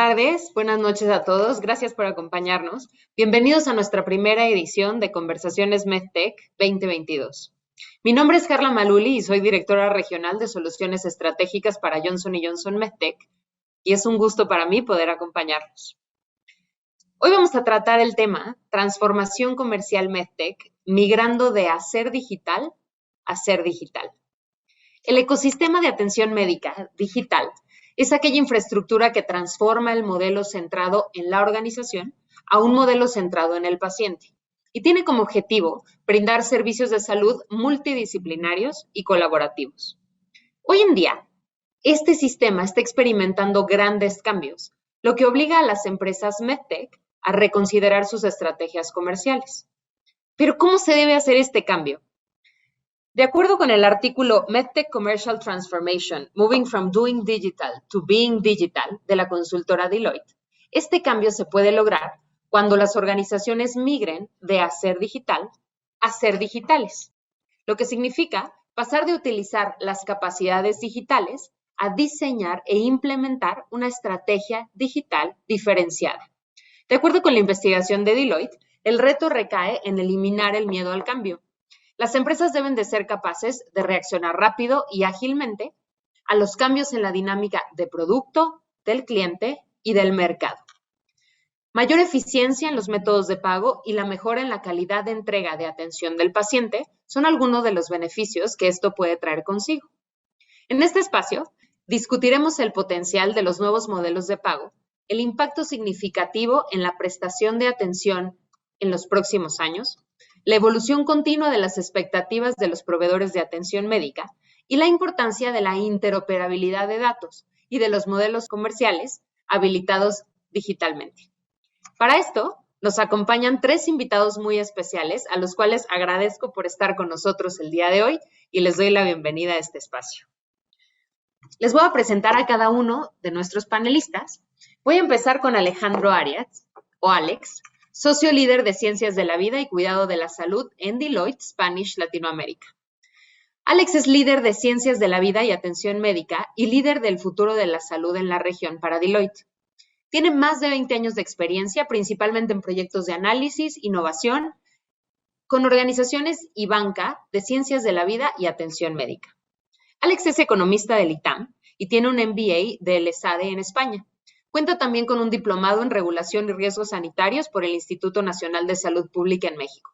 tardes, buenas noches a todos. Gracias por acompañarnos. Bienvenidos a nuestra primera edición de Conversaciones MedTech 2022. Mi nombre es Carla Maluli y soy directora regional de Soluciones Estratégicas para Johnson & Johnson MedTech y es un gusto para mí poder acompañarlos. Hoy vamos a tratar el tema Transformación Comercial MedTech, migrando de hacer digital a ser digital. El ecosistema de atención médica digital es aquella infraestructura que transforma el modelo centrado en la organización a un modelo centrado en el paciente y tiene como objetivo brindar servicios de salud multidisciplinarios y colaborativos. Hoy en día, este sistema está experimentando grandes cambios, lo que obliga a las empresas MedTech a reconsiderar sus estrategias comerciales. Pero, ¿cómo se debe hacer este cambio? De acuerdo con el artículo MedTech Commercial Transformation, Moving from Doing Digital to Being Digital de la consultora Deloitte, este cambio se puede lograr cuando las organizaciones migren de hacer digital a ser digitales, lo que significa pasar de utilizar las capacidades digitales a diseñar e implementar una estrategia digital diferenciada. De acuerdo con la investigación de Deloitte, el reto recae en eliminar el miedo al cambio. Las empresas deben de ser capaces de reaccionar rápido y ágilmente a los cambios en la dinámica de producto, del cliente y del mercado. Mayor eficiencia en los métodos de pago y la mejora en la calidad de entrega de atención del paciente son algunos de los beneficios que esto puede traer consigo. En este espacio, discutiremos el potencial de los nuevos modelos de pago, el impacto significativo en la prestación de atención en los próximos años, la evolución continua de las expectativas de los proveedores de atención médica y la importancia de la interoperabilidad de datos y de los modelos comerciales habilitados digitalmente. Para esto, nos acompañan tres invitados muy especiales, a los cuales agradezco por estar con nosotros el día de hoy y les doy la bienvenida a este espacio. Les voy a presentar a cada uno de nuestros panelistas. Voy a empezar con Alejandro Arias, o Alex, socio líder de Ciencias de la Vida y Cuidado de la Salud en Deloitte Spanish Latinoamérica. Alex es líder de Ciencias de la Vida y Atención Médica y líder del futuro de la salud en la región para Deloitte. Tiene más de 20 años de experiencia, principalmente en proyectos de análisis, innovación, con organizaciones y banca de Ciencias de la Vida y Atención Médica. Alex es economista del ITAM y tiene un MBA del ESADE en España. Cuenta también con un diplomado en Regulación y Riesgos Sanitarios por el Instituto Nacional de Salud Pública en México.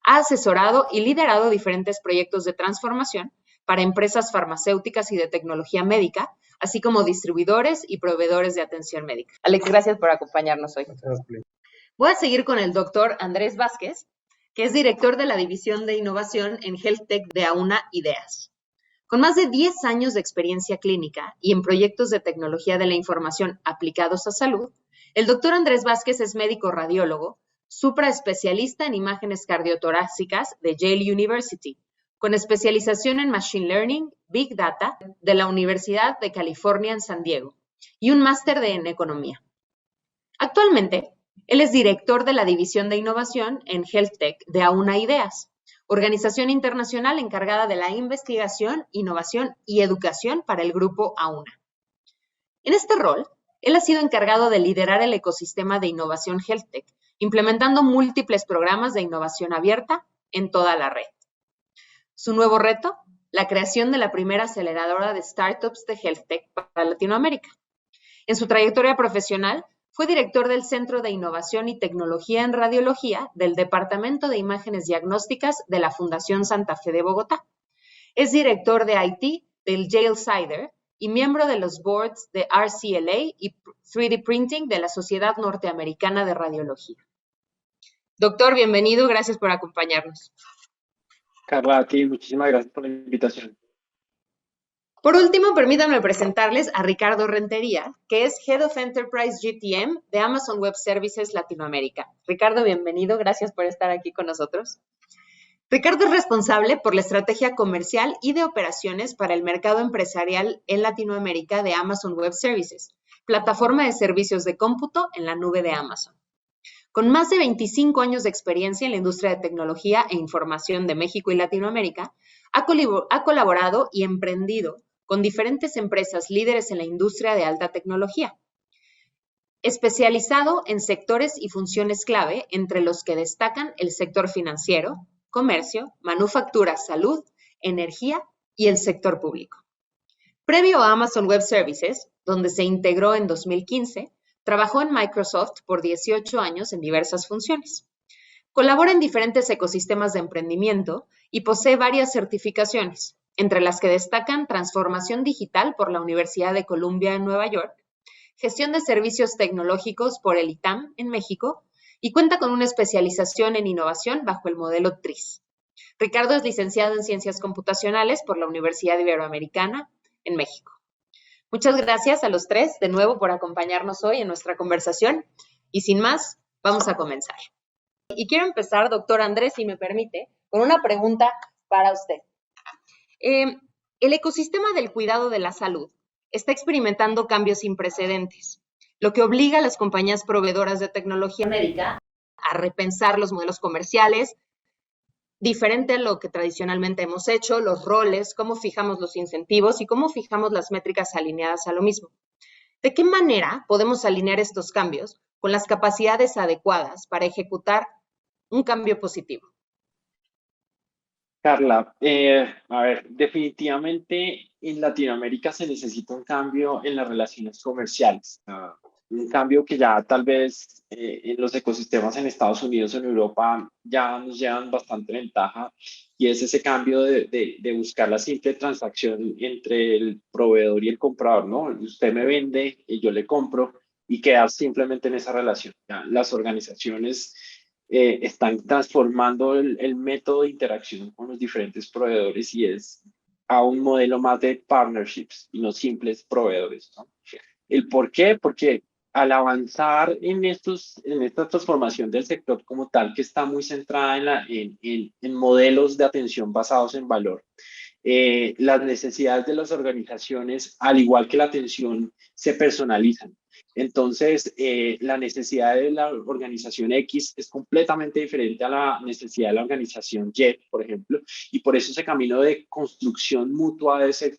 Ha asesorado y liderado diferentes proyectos de transformación para empresas farmacéuticas y de tecnología médica, así como distribuidores y proveedores de atención médica. Alex, gracias por acompañarnos hoy. Voy a seguir con el doctor Andrés Vázquez, que es director de la División de Innovación en Health Tech de Auna Ideas. Con más de 10 años de experiencia clínica y en proyectos de tecnología de la información aplicados a salud, el doctor Andrés Vázquez es médico radiólogo, supraespecialista en imágenes cardiotorácicas de Yale University, con especialización en Machine Learning, Big Data de la Universidad de California en San Diego y un máster en Economía. Actualmente, él es director de la División de Innovación en Health Tech de Auna Ideas, organización internacional encargada de la investigación, innovación y educación para el grupo AUNA. En este rol, él ha sido encargado de liderar el ecosistema de innovación HealthTech, implementando múltiples programas de innovación abierta en toda la red. Su nuevo reto, la creación de la primera aceleradora de startups de HealthTech para Latinoamérica. En su trayectoria profesional, fue director del Centro de Innovación y Tecnología en Radiología del Departamento de Imágenes Diagnósticas de la Fundación Santa Fe de Bogotá. Es director de IT del Yale CIDR y miembro de los boards de RCLA y 3D Printing de la Sociedad Norteamericana de Radiología. Doctor, bienvenido, gracias por acompañarnos. Carla, a ti, muchísimas gracias por la invitación. Por último, permítanme presentarles a Ricardo Rentería, que es Head of Enterprise GTM de Amazon Web Services Latinoamérica. Ricardo, bienvenido, gracias por estar aquí con nosotros. Ricardo es responsable por la estrategia comercial y de operaciones para el mercado empresarial en Latinoamérica de Amazon Web Services, plataforma de servicios de cómputo en la nube de Amazon. Con más de 25 años de experiencia en la industria de tecnología e información de México y Latinoamérica, ha colaborado y emprendido con diferentes empresas líderes en la industria de alta tecnología. especializado en sectores y funciones clave, entre los que destacan el sector financiero, comercio, manufactura, salud, energía y el sector público. Previo a Amazon Web Services, donde se integró en 2015, trabajó en Microsoft por 18 años en diversas funciones. Colabora en diferentes ecosistemas de emprendimiento y posee varias certificaciones, entre las que destacan Transformación Digital por la Universidad de Columbia en Nueva York, Gestión de Servicios Tecnológicos por el ITAM en México y cuenta con una especialización en innovación bajo el modelo TRIS. Ricardo es licenciado en Ciencias Computacionales por la Universidad Iberoamericana en México. Muchas gracias a los tres de nuevo por acompañarnos hoy en nuestra conversación y sin más, vamos a comenzar. Y quiero empezar, doctor Andrés, si me permite, con una pregunta para usted. El ecosistema del cuidado de la salud está experimentando cambios sin precedentes, lo que obliga a las compañías proveedoras de tecnología médica a repensar los modelos comerciales, diferente a lo que tradicionalmente hemos hecho, los roles, cómo fijamos los incentivos y cómo fijamos las métricas alineadas a lo mismo. ¿De qué manera podemos alinear estos cambios con las capacidades adecuadas para ejecutar un cambio positivo? Carla, a ver, definitivamente en Latinoamérica se necesita un cambio en las relaciones comerciales. Un cambio que ya tal vez en los ecosistemas en Estados Unidos o en Europa ya nos llevan bastante ventaja, y es ese cambio de buscar la simple transacción entre el proveedor y el comprador, ¿no? Usted me vende y yo le compro, y quedar simplemente en esa relación. Ya, las organizaciones están transformando el método de interacción con los diferentes proveedores, y es a un modelo más de partnerships y no simples proveedores, ¿no? ¿El por qué? Porque al avanzar en esta transformación del sector como tal, que está muy centrada en modelos de atención basados en valor, las necesidades de las organizaciones, al igual que la atención, se personalizan. Entonces, la necesidad de la organización X es completamente diferente a la necesidad de la organización Y, por ejemplo, y por eso ese camino de construcción mutua debe ser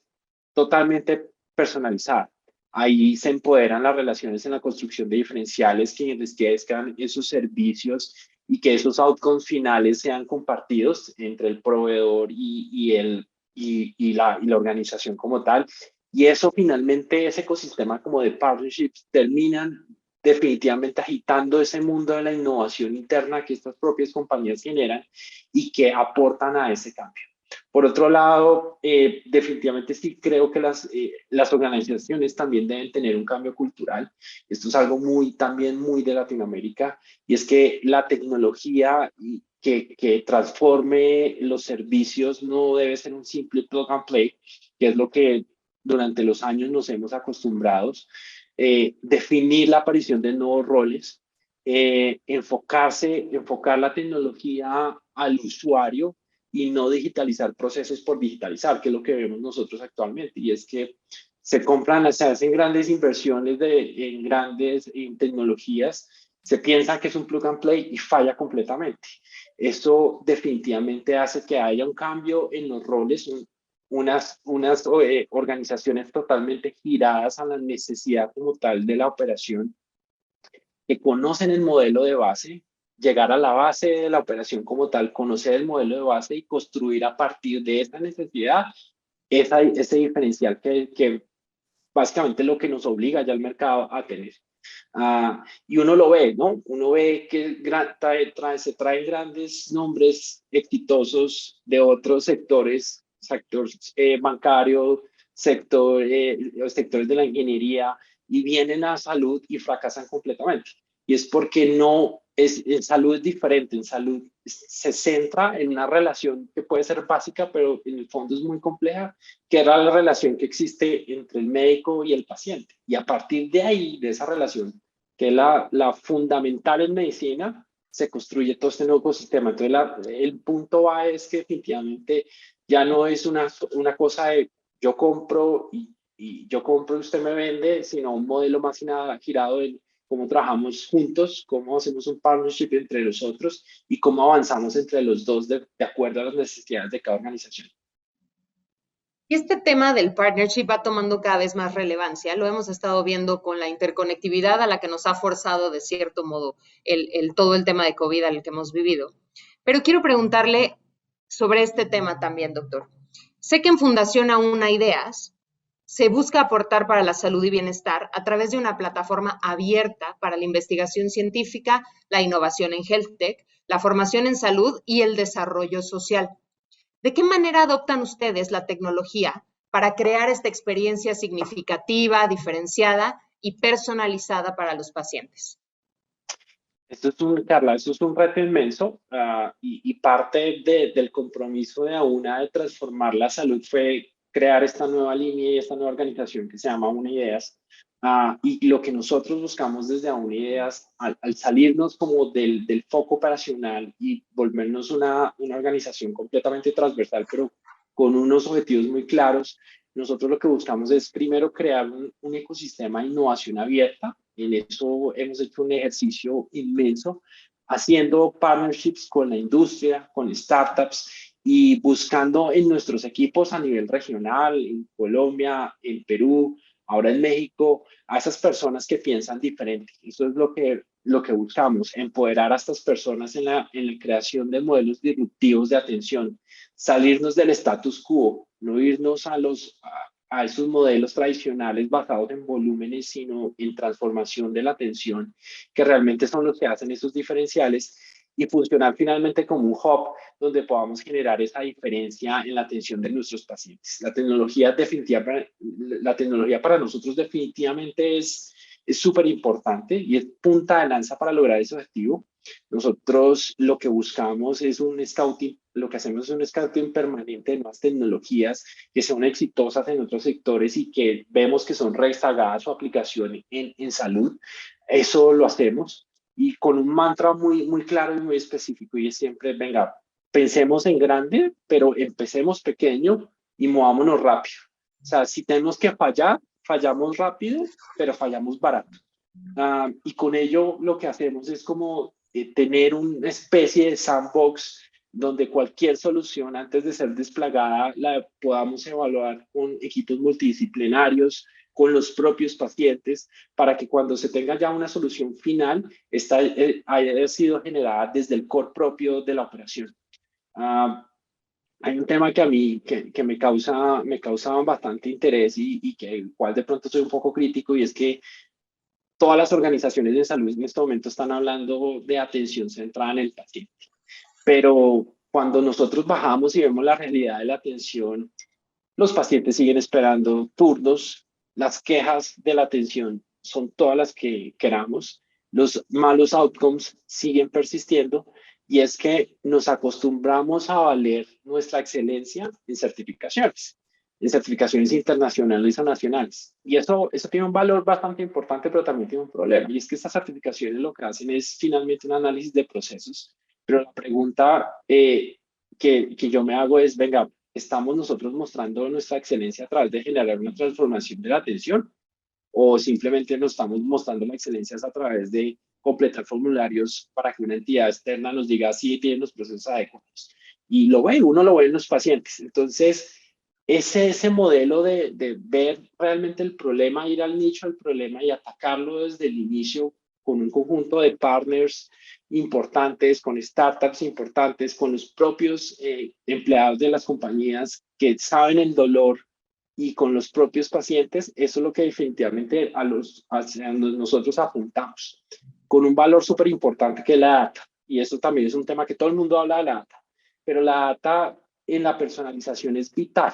totalmente personalizado. Ahí se empoderan las relaciones en la construcción de diferenciales que enriquezcan esos servicios, y que esos outcomes finales sean compartidos entre el proveedor y la organización como tal. Y eso finalmente, ese ecosistema como de partnerships, terminan definitivamente agitando ese mundo de la innovación interna que estas propias compañías generan y que aportan a ese cambio. Por otro lado, definitivamente sí creo que las organizaciones también deben tener un cambio cultural. Esto es algo también muy de Latinoamérica, y es que la tecnología que transforme los servicios no debe ser un simple plug and play, que es lo que durante los años nos hemos acostumbrados. Definir la aparición de nuevos roles, enfocar la tecnología al usuario y no digitalizar procesos por digitalizar, que es lo que vemos nosotros actualmente, y es que se hacen grandes inversiones en tecnologías, se piensa que es un plug and play y falla completamente. Esto definitivamente hace que haya un cambio en los roles, unas organizaciones totalmente giradas a la necesidad como tal de la operación, que conocen el modelo de base, llegar a la base de la operación como tal, conocer el modelo de base y construir a partir de esa necesidad ese diferencial que básicamente lo que nos obliga ya el mercado a tener. Y uno lo ve, ¿no? Uno ve que se traen grandes nombres exitosos de otros sectores, bancario, sectores de la ingeniería, y vienen a salud y fracasan completamente. Y es porque en salud es diferente. En salud se centra en una relación que puede ser básica, pero en el fondo es muy compleja, que era la relación que existe entre el médico y el paciente. Y a partir de ahí, de esa relación, que es la fundamental en medicina, se construye todo este nuevo ecosistema. Entonces, el punto va es que definitivamente ya no es una cosa de yo compro y yo compro y usted me vende, sino un modelo más girado en cómo trabajamos juntos, cómo hacemos un partnership entre nosotros y cómo avanzamos entre los dos de acuerdo a las necesidades de cada organización. Y este tema del partnership va tomando cada vez más relevancia. Lo hemos estado viendo con la interconectividad a la que nos ha forzado, de cierto modo, todo el tema de COVID al que hemos vivido. Pero quiero preguntarle sobre este tema también, doctor. Sé que en Fundación Aún hay Ideas se busca aportar para la salud y bienestar a través de una plataforma abierta para la investigación científica, la innovación en health tech, la formación en salud y el desarrollo social. ¿De qué manera adoptan ustedes la tecnología para crear esta experiencia significativa, diferenciada y personalizada para los pacientes? Carla, esto es un reto inmenso y parte del compromiso de AUNA de transformar la salud fue crear esta nueva línea y esta nueva organización que se llama AUNA Ideas. Y lo que nosotros buscamos desde AUNA Ideas, al salirnos como del foco operacional y volvernos una organización completamente transversal, pero con unos objetivos muy claros, nosotros lo que buscamos es primero crear un ecosistema de innovación abierta. En eso hemos hecho un ejercicio inmenso, haciendo partnerships con la industria, con startups y buscando en nuestros equipos a nivel regional, en Colombia, en Perú, ahora en México, a esas personas que piensan diferente. Eso es lo que buscamos, empoderar a estas personas en la creación de modelos disruptivos de atención, salirnos del status quo, no irnos a esos modelos tradicionales basados en volúmenes, sino en transformación de la atención, que realmente son los que hacen esos diferenciales y funcionar finalmente como un hub donde podamos generar esa diferencia en la atención de nuestros pacientes. La tecnología para nosotros definitivamente es súper importante y es punta de lanza para lograr ese objetivo. Nosotros lo que buscamos es un scouting, lo que hacemos es un scouting permanente de nuevas tecnologías que sean exitosas en otros sectores y que vemos que son rezagadas su aplicación en salud. Eso lo hacemos y con un mantra muy claro y muy específico y es siempre, venga, pensemos en grande, pero empecemos pequeño y movámonos rápido. O sea, si tenemos que fallar, fallamos rápido, pero fallamos barato. Y con ello lo que hacemos es como tener una especie de sandbox donde cualquier solución antes de ser desplegada la podamos evaluar con equipos multidisciplinarios, con los propios pacientes, para que cuando se tenga ya una solución final, esta haya sido generada desde el core propio de la operación. Hay un tema que a mí que me causa bastante interés y que igual de pronto soy un poco crítico y es que todas las organizaciones de salud en este momento están hablando de atención centrada en el paciente. Pero cuando nosotros bajamos y vemos la realidad de la atención, los pacientes siguen esperando turnos, las quejas de la atención son todas las que queramos, los malos outcomes siguen persistiendo y es que nos acostumbramos a valer nuestra excelencia en certificaciones internacionales o nacionales. Y eso tiene un valor bastante importante, pero también tiene un problema. Y es que estas certificaciones lo que hacen es finalmente un análisis de procesos. Pero la pregunta que yo me hago es, venga, ¿estamos nosotros mostrando nuestra excelencia a través de generar una transformación de la atención? ¿O simplemente nos estamos mostrando la excelencia a través de completar formularios para que una entidad externa nos diga si tienen los procesos adecuados? Y uno lo ve en los pacientes. Entonces, ese modelo de ver realmente el problema, ir al nicho del problema y atacarlo desde el inicio con un conjunto de partners importantes, con startups importantes, con los propios empleados de las compañías que saben el dolor y con los propios pacientes, eso es lo que definitivamente hacia nosotros apuntamos, con un valor súper importante que es la data. Y eso también es un tema que todo el mundo habla de la data, pero la data en la personalización es vital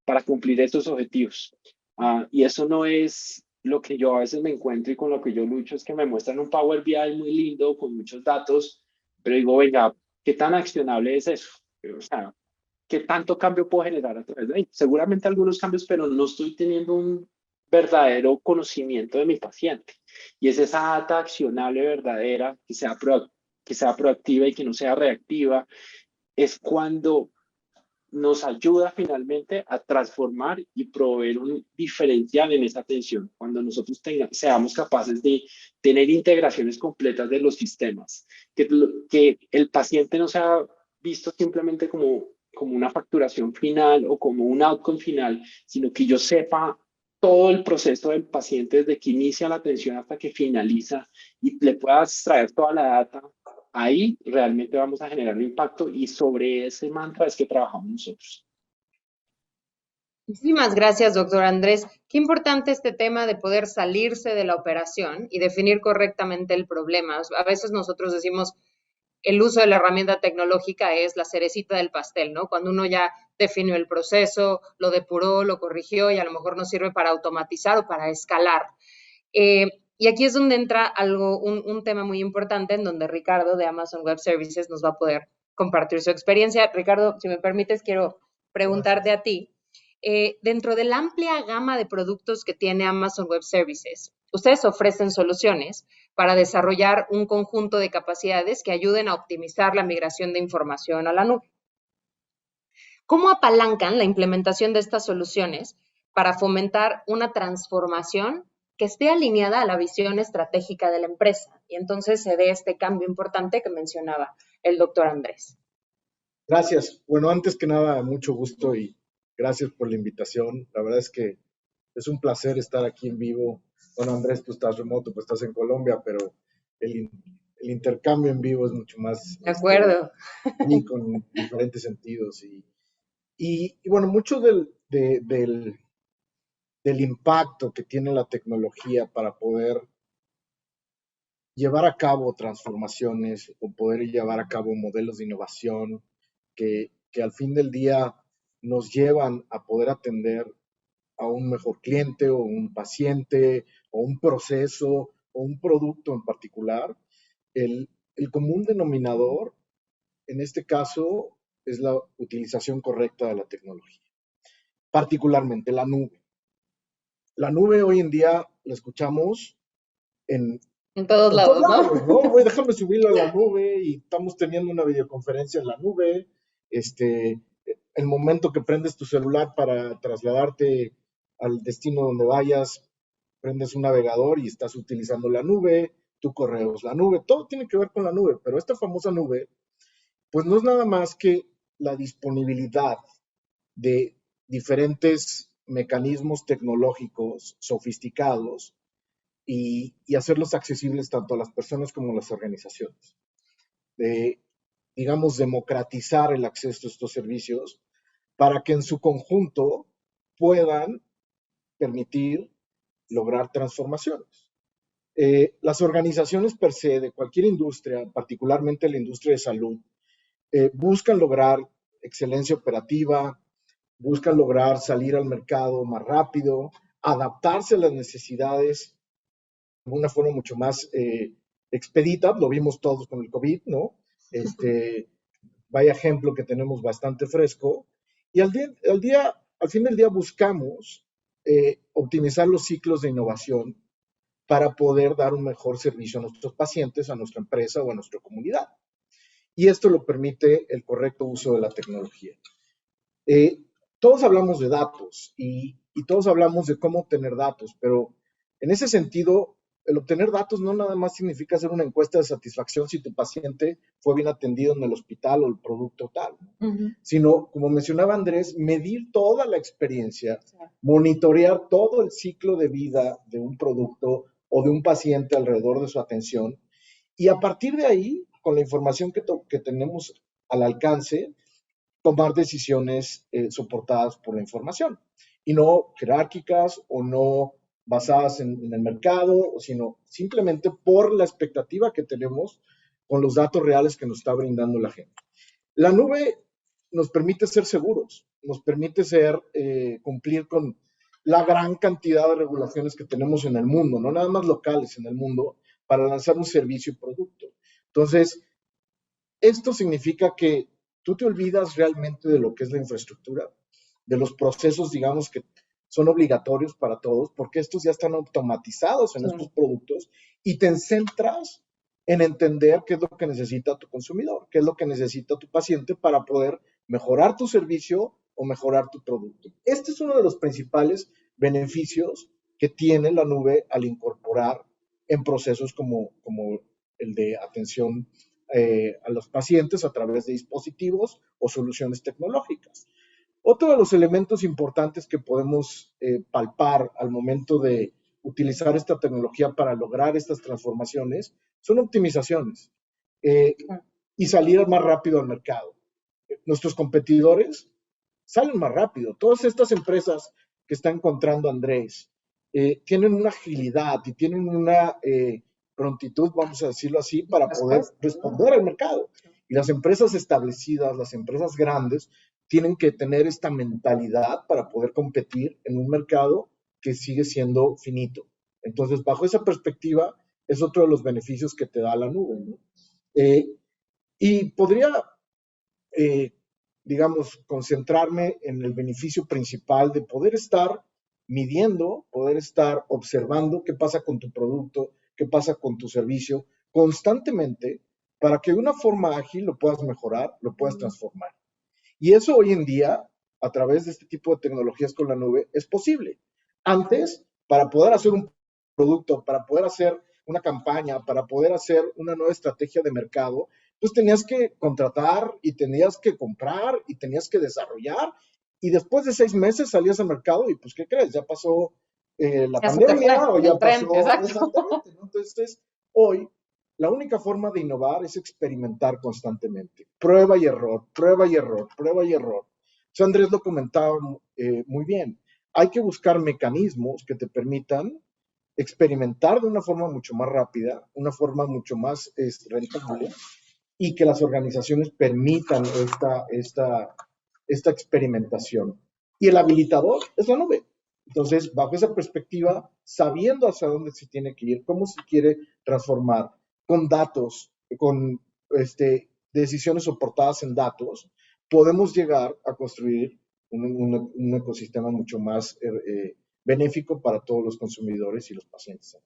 para cumplir estos objetivos. Y eso no es lo que yo a veces me encuentro y con lo que yo lucho, es que me muestran un Power BI muy lindo, con muchos datos, pero digo, venga, ¿qué tan accionable es eso? O sea, ¿qué tanto cambio puedo generar a través de ahí? Seguramente algunos cambios, pero no estoy teniendo un verdadero conocimiento de mi paciente. Y es esa data accionable verdadera, que sea proactiva y que no sea reactiva, es cuando nos ayuda finalmente a transformar y proveer un diferencial en esa atención, cuando nosotros seamos capaces de tener integraciones completas de los sistemas, que el paciente no sea visto simplemente como como una facturación final o como un outcome final, sino que yo sepa todo el proceso del paciente desde que inicia la atención hasta que finaliza y le pueda extraer toda la data, ahí realmente vamos a generar un impacto y sobre ese mantra es que trabajamos nosotros. Muchísimas gracias, doctor Andrés. Qué importante este tema de poder salirse de la operación y definir correctamente el problema. A veces nosotros decimos, el uso de la herramienta tecnológica es la cerecita del pastel, ¿no? Cuando uno ya definió el proceso, lo depuró, lo corrigió y a lo mejor nos sirve para automatizar o para escalar. Y aquí es donde entra un tema muy importante en donde Ricardo de Amazon Web Services nos va a poder compartir su experiencia. Ricardo, si me permites, quiero preguntarte a ti. Dentro de la amplia gama de productos que tiene Amazon Web Services, ustedes ofrecen soluciones para desarrollar un conjunto de capacidades que ayuden a optimizar la migración de información a la nube. ¿Cómo apalancan la implementación de estas soluciones para fomentar una transformación que esté alineada a la visión estratégica de la empresa? Y entonces se dé este cambio importante que mencionaba el doctor Andrés. Gracias. Bueno, antes que nada, mucho gusto y gracias por la invitación. La verdad es que es un placer estar aquí en vivo. Bueno, Andrés, tú estás remoto, pues estás en Colombia, pero el, el intercambio en vivo es mucho más De acuerdo. y con diferentes sentidos. Y bueno, mucho del impacto que tiene la tecnología para poder llevar a cabo transformaciones o poder llevar a cabo modelos de innovación que al fin del día nos llevan a poder atender a un mejor cliente o un paciente o un proceso o un producto en particular, el común denominador en este caso es la utilización correcta de la tecnología, particularmente la nube. La nube hoy en día la escuchamos en todos lados, ¿no? Déjame subirlo a la nube y estamos teniendo una videoconferencia en la nube. El momento que prendes tu celular para trasladarte al destino donde vayas, prendes un navegador y estás utilizando la nube, tu correo es la nube, todo tiene que ver con la nube, pero esta famosa nube, pues no es nada más que la disponibilidad de diferentes mecanismos tecnológicos sofisticados y hacerlos accesibles tanto a las personas como a las organizaciones. Digamos, democratizar el acceso a estos servicios para que en su conjunto puedan permitir lograr transformaciones. Las organizaciones per se de cualquier industria, particularmente la industria de salud, buscan lograr excelencia operativa, buscan lograr salir al mercado más rápido, adaptarse a las necesidades de una forma mucho más expedita, lo vimos todos con el COVID, ¿no? Vaya ejemplo que tenemos bastante fresco, y al fin del día buscamos optimizar los ciclos de innovación para poder dar un mejor servicio a nuestros pacientes, a nuestra empresa o a nuestra comunidad. Y esto lo permite el correcto uso de la tecnología. Todos hablamos de datos y todos hablamos de cómo obtener datos, pero en ese sentido, el obtener datos no nada más significa hacer una encuesta de satisfacción si tu paciente fue bien atendido en el hospital o el producto tal, sino, como mencionaba Andrés, medir toda la experiencia, monitorear todo el ciclo de vida de un producto o de un paciente alrededor de su atención, y a partir de ahí, con la información que tenemos al alcance, tomar decisiones soportadas por la información y no jerárquicas o no basadas en el mercado, sino simplemente por la expectativa que tenemos con los datos reales que nos está brindando la gente. La nube nos permite ser seguros, nos permite cumplir con la gran cantidad de regulaciones que tenemos en el mundo, no nada más locales en el mundo, para lanzar un servicio y producto. Entonces, esto significa que tú te olvidas realmente de lo que es la infraestructura, de los procesos, digamos, que son obligatorios para todos, porque estos ya están automatizados en estos productos y te centras en entender qué es lo que necesita tu consumidor, qué es lo que necesita tu paciente para poder mejorar tu servicio o mejorar tu producto. Este es uno de los principales beneficios que tiene la nube al incorporar en procesos como el de atención a los pacientes a través de dispositivos o soluciones tecnológicas. Otro de los elementos importantes que podemos palpar al momento de utilizar esta tecnología para lograr estas transformaciones son optimizaciones y salir más rápido al mercado. Nuestros competidores salen más rápido. Todas estas empresas que está encontrando Andrés tienen una agilidad y tienen una prontitud, vamos a decirlo así, para poder responder al mercado. Y las empresas establecidas, las empresas grandes, tienen que tener esta mentalidad para poder competir en un mercado que sigue siendo finito. Entonces, bajo esa perspectiva, es otro de los beneficios que te da la nube, ¿no? Y podría, digamos, concentrarme en el beneficio principal de poder estar midiendo, poder estar observando qué pasa con tu producto, qué pasa con tu servicio constantemente para que de una forma ágil lo puedas mejorar, lo puedas transformar. Y eso hoy en día, a través de este tipo de tecnologías con la nube, es posible. Antes, para poder hacer un producto, para poder hacer una campaña, para poder hacer una nueva estrategia de mercado, pues tenías que contratar y tenías que comprar y tenías que desarrollar. Y después de 6 meses salías al mercado y pues, ¿qué crees? Ya pasó la pandemia o ya pasó... Exactamente, ¿no? Entonces, hoy la única forma de innovar es experimentar constantemente. Prueba y error, prueba y error, prueba y error. O sea, Andrés lo comentaba muy bien. Hay que buscar mecanismos que te permitan experimentar de una forma mucho más rápida, una forma mucho más rentable, y que las organizaciones permitan esta experimentación. Y el habilitador es la nube. Entonces, bajo esa perspectiva, sabiendo hacia dónde se tiene que ir, cómo se quiere transformar, con datos, con decisiones soportadas en datos, podemos llegar a construir un ecosistema mucho más benéfico para todos los consumidores y los pacientes.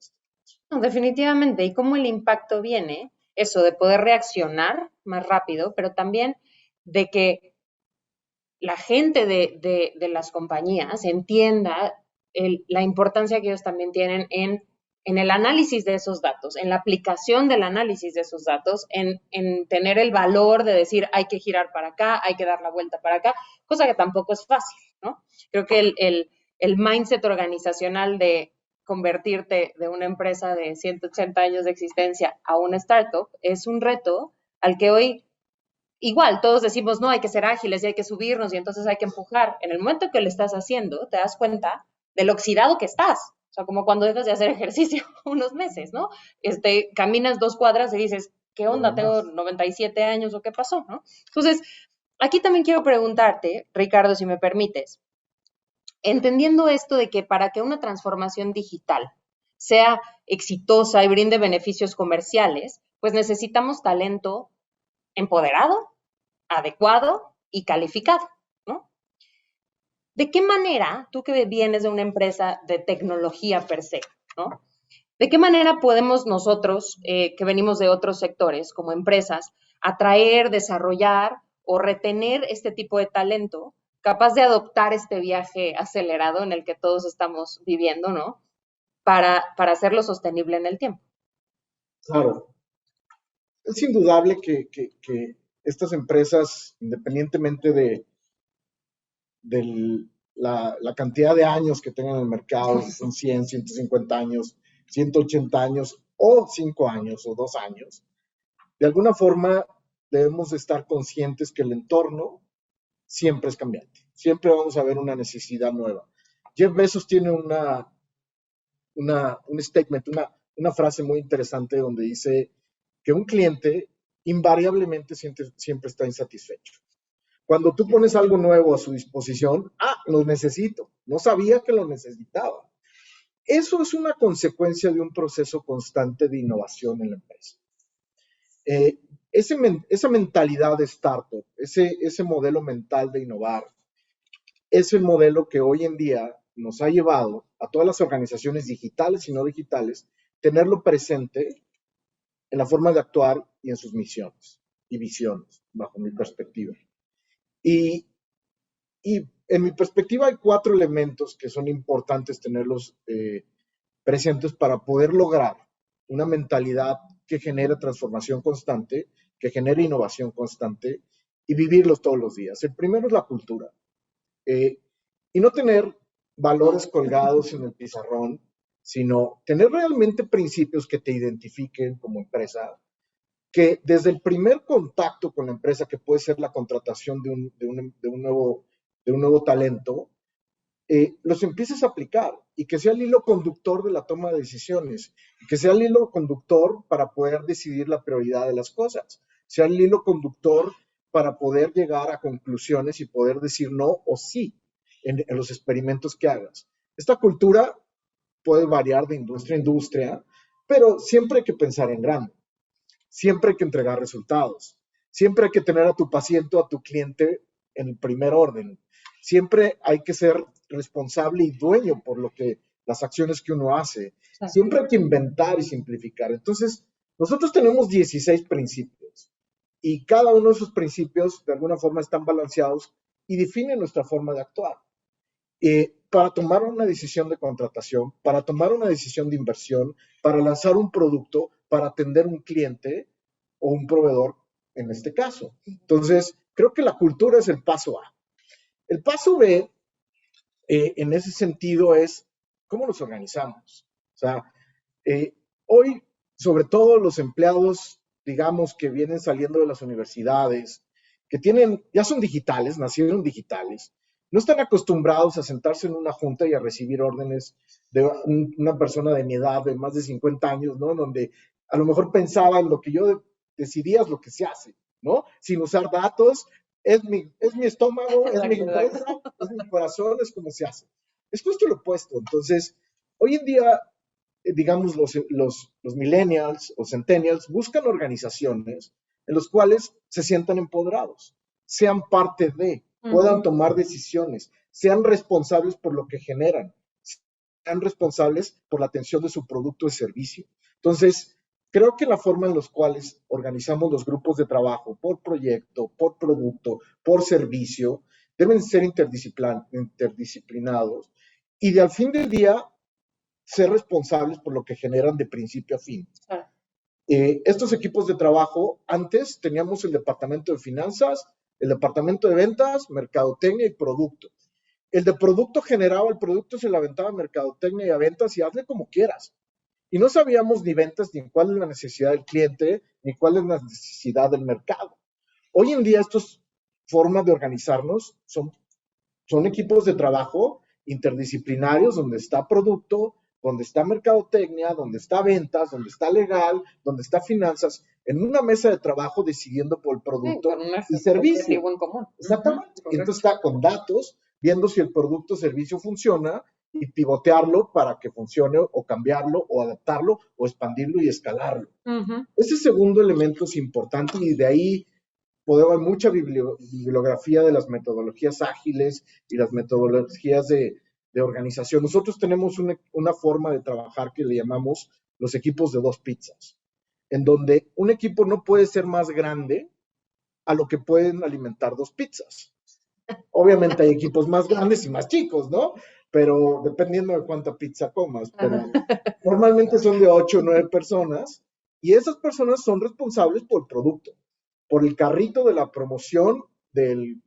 No, definitivamente. Y cómo el impacto viene, eso de poder reaccionar más rápido, pero también de que la gente de las compañías entienda la importancia que ellos también tienen en el análisis de esos datos, en la aplicación del análisis de esos datos, en tener el valor de decir hay que girar para acá, hay que dar la vuelta para acá, cosa que tampoco es fácil, ¿no? Creo que el mindset organizacional de convertirte de una empresa de 180 años de existencia a una startup es un reto al que hoy igual todos decimos, no, hay que ser ágiles y hay que subirnos y entonces hay que empujar. En el momento que lo estás haciendo, te das cuenta de lo oxidado que estás. O sea, como cuando dejas de hacer ejercicio unos meses, ¿no? Caminas 2 cuadras y dices, ¿qué onda? Tengo 97 años o qué pasó, ¿no? Entonces, aquí también quiero preguntarte, Ricardo, si me permites, entendiendo esto de que para que una transformación digital sea exitosa y brinde beneficios comerciales, pues necesitamos talento empoderado, adecuado y calificado, ¿no? ¿De qué manera, tú que vienes de una empresa de tecnología per se, ¿no? ¿De qué manera podemos nosotros, que venimos de otros sectores como empresas, atraer, desarrollar o retener este tipo de talento capaz de adoptar este viaje acelerado en el que todos estamos viviendo, ¿no? Para hacerlo sostenible en el tiempo. Claro. Es indudable que estas empresas, independientemente de la cantidad de años que tengan en el mercado, si son 100, 150 años, 180 años, o 5 años, o 2 años, de alguna forma debemos de estar conscientes que el entorno siempre es cambiante. Siempre vamos a ver una necesidad nueva. Jeff Bezos tiene un statement, una frase muy interesante donde dice que un cliente invariablemente siempre está insatisfecho. Cuando tú pones algo nuevo a su disposición, lo necesito, no sabía que lo necesitaba. Eso es una consecuencia de un proceso constante de innovación en la empresa. Esa mentalidad de startup, ese modelo mental de innovar, es el modelo que hoy en día nos ha llevado a todas las organizaciones digitales y no digitales tenerlo presente en la forma de actuar y en sus misiones y visiones, bajo mi perspectiva. Y en mi perspectiva hay 4 elementos que son importantes tenerlos presentes para poder lograr una mentalidad que genera transformación constante que genere innovación constante y vivirlos todos los días. El primero es la cultura. Y no tener valores colgados en el pizarrón, sino tener realmente principios que te identifiquen como empresa, que desde el primer contacto con la empresa, que puede ser la contratación de un nuevo talento, los empieces a aplicar y que sea el hilo conductor de la toma de decisiones, y que sea el hilo conductor para poder decidir la prioridad de las cosas, sea el hilo conductor para poder llegar a conclusiones y poder decir no o sí en los experimentos que hagas. Esta cultura puede variar de industria a industria, pero siempre hay que pensar en grande, siempre hay que entregar resultados, siempre hay que tener a tu paciente o a tu cliente en el primer orden, siempre hay que ser responsable y dueño por las acciones que uno hace, siempre hay que inventar y simplificar. Entonces, nosotros tenemos 16 principios y cada uno de esos principios de alguna forma están balanceados y definen nuestra forma de actuar. Para tomar una decisión de contratación, para tomar una decisión de inversión, para lanzar un producto, para atender un cliente o un proveedor en este caso. Entonces, creo que la cultura es el paso A. El paso B, en ese sentido, es cómo nos organizamos. O sea, hoy, sobre todo los empleados, digamos, que vienen saliendo de las universidades, que ya son digitales, nacieron digitales, no están acostumbrados a sentarse en una junta y a recibir órdenes de una persona de mi edad, de más de 50 años, ¿no? Donde a lo mejor pensaba en lo que yo decidía es lo que se hace, ¿no? Sin usar datos, es mi estómago, es mi empresa, es mi corazón, es como se hace. Es justo lo opuesto. Entonces, hoy en día, digamos, los millennials o centennials buscan organizaciones en las cuales se sientan empoderados, sean parte de, puedan tomar decisiones, sean responsables por lo que generan, sean responsables por la atención de su producto o servicio. Entonces, creo que la forma en la cual organizamos los grupos de trabajo por proyecto, por producto, por servicio, deben ser interdisciplinados y al fin del día ser responsables por lo que generan de principio a fin. Estos equipos de trabajo, antes teníamos el departamento de finanzas, el departamento de ventas, mercadotecnia y producto. El de producto generaba el producto, se le aventaba a mercadotecnia y a ventas y hazle como quieras. Y no sabíamos ni ventas, ni cuál es la necesidad del cliente, ni cuál es la necesidad del mercado. Hoy en día estas formas de organizarnos son equipos de trabajo interdisciplinarios donde está producto, donde está mercadotecnia, donde está ventas, donde está legal, donde está finanzas, en una mesa de trabajo decidiendo por el producto y servicio. En común. Exactamente. Y entonces está con datos, viendo si el producto o servicio funciona y pivotearlo para que funcione o cambiarlo o adaptarlo o expandirlo y escalarlo. Ese segundo elemento es importante y de ahí podemos ver mucha bibliografía de las metodologías ágiles y las metodologías de organización. Nosotros tenemos una forma de trabajar que le llamamos los equipos de 2 pizzas, en donde un equipo no puede ser más grande a lo que pueden alimentar 2 pizzas. Obviamente hay equipos más grandes y más chicos, ¿no? Pero dependiendo de cuánta pizza comas, pero normalmente son de 8 o 9 personas y esas personas son responsables por el producto, por el carrito de la promoción del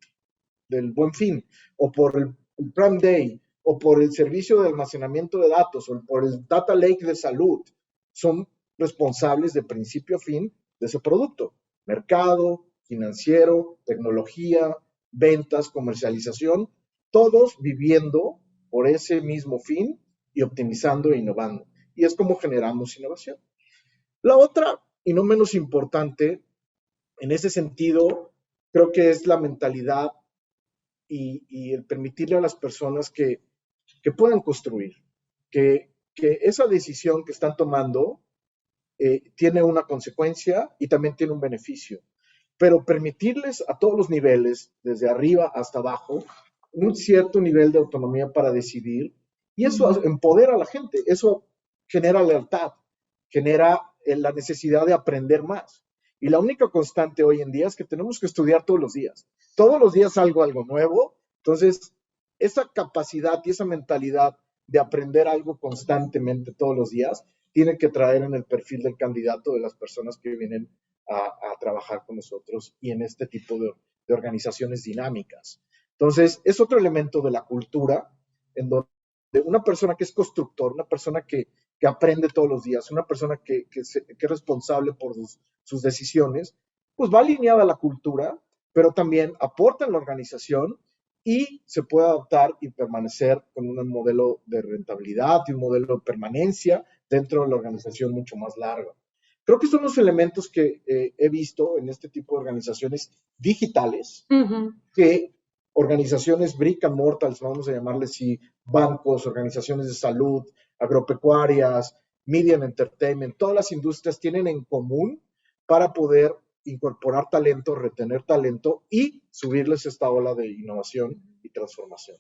Buen Fin, o por el Prime Day, o por el servicio de almacenamiento de datos, o por el Data Lake de salud. Son responsables de principio a fin de ese producto. Mercado, financiero, tecnología, ventas, comercialización, todos viviendo por ese mismo fin y optimizando e innovando. Y es como generamos innovación. La otra, y no menos importante, en ese sentido, creo que es la mentalidad y el permitirle a las personas que puedan construir, que esa decisión que están tomando tiene una consecuencia y también tiene un beneficio, pero permitirles a todos los niveles, desde arriba hasta abajo, un cierto nivel de autonomía para decidir, y eso empodera a la gente, eso genera lealtad, genera la necesidad de aprender más. Y la única constante hoy en día es que tenemos que estudiar todos los días. Todos los días algo nuevo. Entonces, esa capacidad y esa mentalidad de aprender algo constantemente todos los días tiene que traer en el perfil del candidato de las personas que vienen a trabajar con nosotros y en este tipo de organizaciones dinámicas. Entonces, es otro elemento de la cultura en donde una persona que es constructor, una persona que aprende todos los días, una persona que es responsable por sus decisiones, pues va alineada a la cultura, pero también aporta en la organización y se puede adaptar y permanecer con un modelo de rentabilidad y un modelo de permanencia dentro de la organización mucho más largo. Creo que son los elementos que he visto en este tipo de organizaciones digitales, que organizaciones brick and mortals, vamos a llamarles así, bancos, organizaciones de salud, agropecuarias, media and entertainment, todas las industrias tienen en común para poder incorporar talento, retener talento y subirles esta ola de innovación y transformación.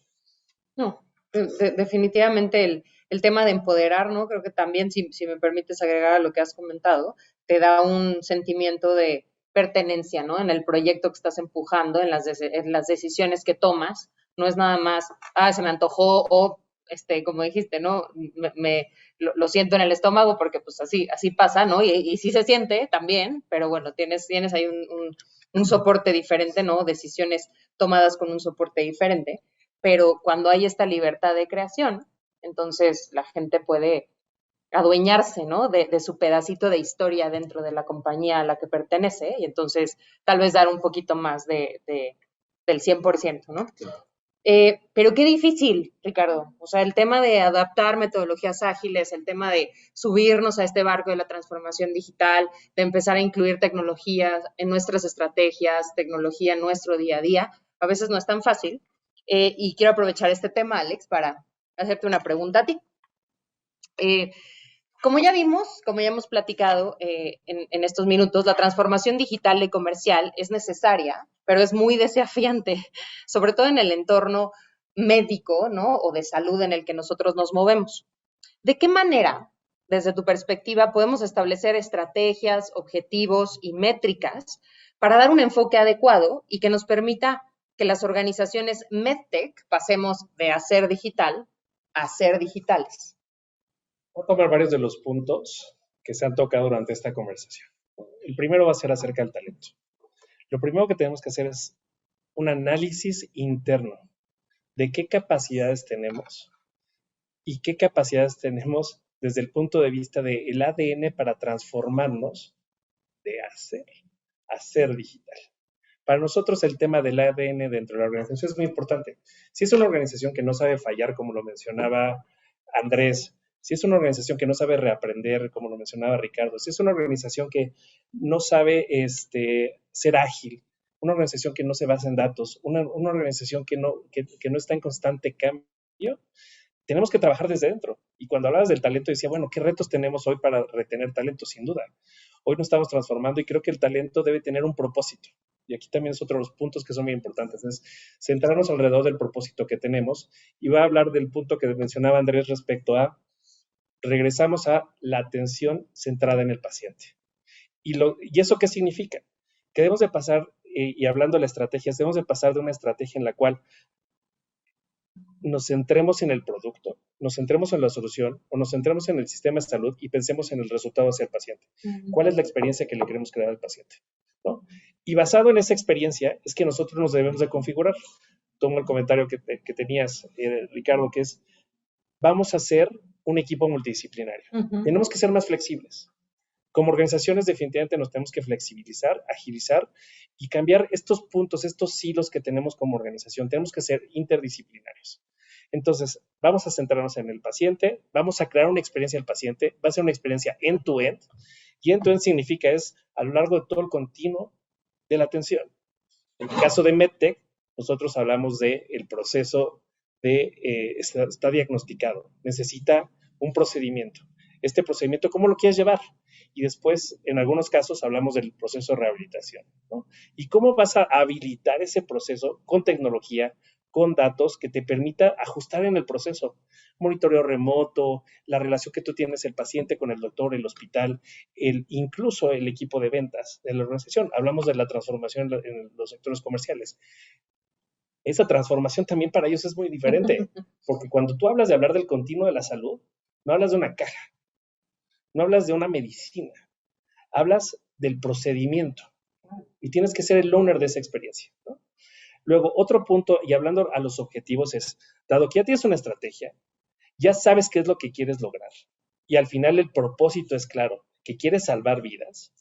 No, definitivamente el tema de empoderar, ¿no? Creo que también, si me permites agregar a lo que has comentado, te da un sentimiento de pertenencia, ¿no? En el proyecto que estás empujando, en las decisiones que tomas. No es nada más, se me antojó o, como dijiste, ¿no? Lo siento en el estómago porque pues así pasa, ¿no? Y sí se siente también, pero bueno, tienes ahí un soporte diferente, ¿no? Decisiones tomadas con un soporte diferente. Pero cuando hay esta libertad de creación, entonces la gente puede adueñarse, ¿no? De su pedacito de historia dentro de la compañía a la que pertenece y entonces tal vez dar un poquito más del 100%, ¿no? Pero qué difícil, Ricardo. O sea, el tema de adaptar metodologías ágiles, el tema de subirnos a este barco de la transformación digital, de empezar a incluir tecnologías en nuestras estrategias, tecnología en nuestro día a día, a veces no es tan fácil. Y quiero aprovechar este tema, Alex, para hacerte una pregunta a ti. Como ya vimos, como ya hemos platicado en estos minutos, la transformación digital y comercial es necesaria, pero es muy desafiante, sobre todo en el entorno médico, ¿no? O de salud en el que nosotros nos movemos. ¿De qué manera, desde tu perspectiva, podemos establecer estrategias, objetivos y métricas para dar un enfoque adecuado y que nos permita que las organizaciones MedTech pasemos de hacer digital a ser digitales? Voy a tomar varios de los puntos que se han tocado durante esta conversación. El primero va a ser acerca del talento. Lo primero que tenemos que hacer es un análisis interno de qué capacidades tenemos y qué capacidades tenemos desde el punto de vista del ADN para transformarnos de hacer a ser digital. Para nosotros el tema del ADN dentro de la organización es muy importante. Si es una organización que no sabe fallar, como lo mencionaba Andrés, si es una organización que no sabe reaprender, como lo mencionaba Ricardo, si es una organización que no sabe ser ágil, una organización que no se basa en datos, una organización que no está en constante cambio, tenemos que trabajar desde dentro. Y cuando hablabas del talento, decía, bueno, ¿qué retos tenemos hoy para retener talento? Sin duda. Hoy nos estamos transformando y creo que el talento debe tener un propósito. Y aquí también es otro de los puntos que son muy importantes, es centrarnos alrededor del propósito que tenemos. Y voy a hablar del punto que mencionaba Andrés respecto a regresamos a la atención centrada en el paciente. ¿Y eso qué significa? Que debemos de pasar, y hablando de las estrategias, debemos de pasar de una estrategia en la cual nos centremos en el producto, nos centremos en la solución o nos centremos en el sistema de salud y pensemos en el resultado hacia el paciente. ¿Cuál es la experiencia que le queremos crear al paciente? ¿No? Y basado en esa experiencia es que nosotros nos debemos de configurar. Tomo el comentario que tenías, Ricardo, que es, vamos a ser un equipo multidisciplinario. Tenemos que ser más flexibles. Como organizaciones definitivamente nos tenemos que flexibilizar, agilizar y cambiar estos puntos, estos hilos que tenemos como organización. Tenemos que ser interdisciplinarios. Entonces, vamos a centrarnos en el paciente, vamos a crear una experiencia del paciente, va a ser una experiencia end-to-end, y end-to-end significa es a lo largo de todo el continuo de la atención. En el caso de MedTech, nosotros hablamos del proceso está diagnosticado, necesita un procedimiento. Este procedimiento, ¿cómo lo quieres llevar? Y después, en algunos casos, hablamos del proceso de rehabilitación, ¿no? ¿Y cómo vas a habilitar ese proceso con tecnología, con datos que te permita ajustar en el proceso? Monitoreo remoto, la relación que tú tienes el paciente con el doctor, el hospital, incluso el equipo de ventas de la organización. Hablamos de la transformación en los sectores comerciales. Esa transformación también para ellos es muy diferente, porque cuando tú hablas de hablar del continuo de la salud, no hablas de una caja, no hablas de una medicina, hablas del procedimiento. Y tienes que ser el owner de esa experiencia, ¿no? Luego, otro punto, y hablando a los objetivos, es, dado que ya tienes una estrategia, ya sabes qué es lo que quieres lograr, y al final el propósito es claro, que quieres salvar vidas,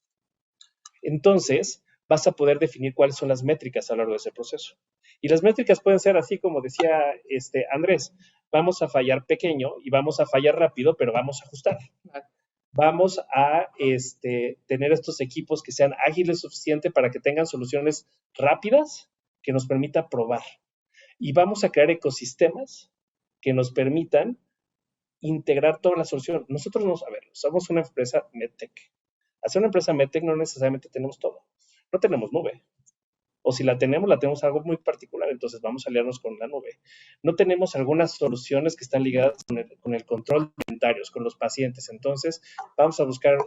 entonces vas a poder definir cuáles son las métricas a lo largo de ese proceso. Y las métricas pueden ser así como decía Andrés, vamos a fallar pequeño y vamos a fallar rápido, pero vamos a ajustar. Vamos a tener estos equipos que sean ágiles suficiente para que tengan soluciones rápidas que nos permita probar. Y vamos a crear ecosistemas que nos permitan integrar toda la solución. Nosotros somos una empresa MedTech. Hacer una empresa MedTech no necesariamente tenemos todo. No tenemos nube. O si la tenemos algo muy particular, entonces vamos a aliarnos con la nube. No tenemos algunas soluciones que están ligadas con el control de inventarios, con los pacientes. Entonces, vamos a buscar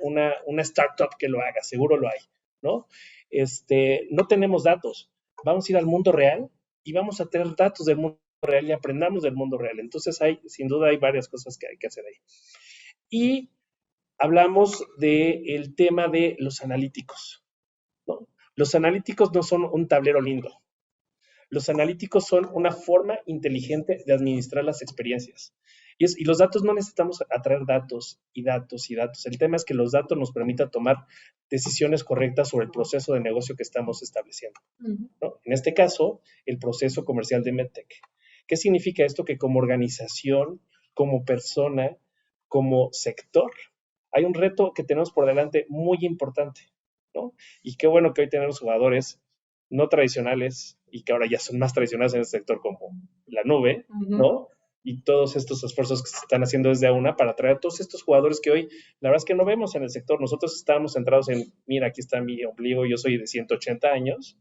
una startup que lo haga, seguro lo hay, ¿no? No tenemos datos. Vamos a ir al mundo real y vamos a tener datos del mundo real y aprendamos del mundo real. Entonces, sin duda hay varias cosas que hay que hacer ahí. Y hablamos del tema de los analíticos, ¿no? Los analíticos no son un tablero lindo. Los analíticos son una forma inteligente de administrar las experiencias. Y los datos no necesitamos atraer datos y datos y datos. El tema es que los datos nos permitan tomar decisiones correctas sobre el proceso de negocio que estamos estableciendo, ¿no? En este caso, el proceso comercial de MedTech. ¿Qué significa esto? Que como organización, como persona, como sector, hay un reto que tenemos por delante muy importante, ¿no? Y qué bueno que hoy tenemos jugadores no tradicionales y que ahora ya son más tradicionales en el sector como la nube, ¿no? Y todos estos esfuerzos que se están haciendo desde AUNA para atraer a todos estos jugadores que hoy, la verdad es que no vemos en el sector. Nosotros estábamos centrados en, mira, aquí está mi ombligo, yo soy de 180 años,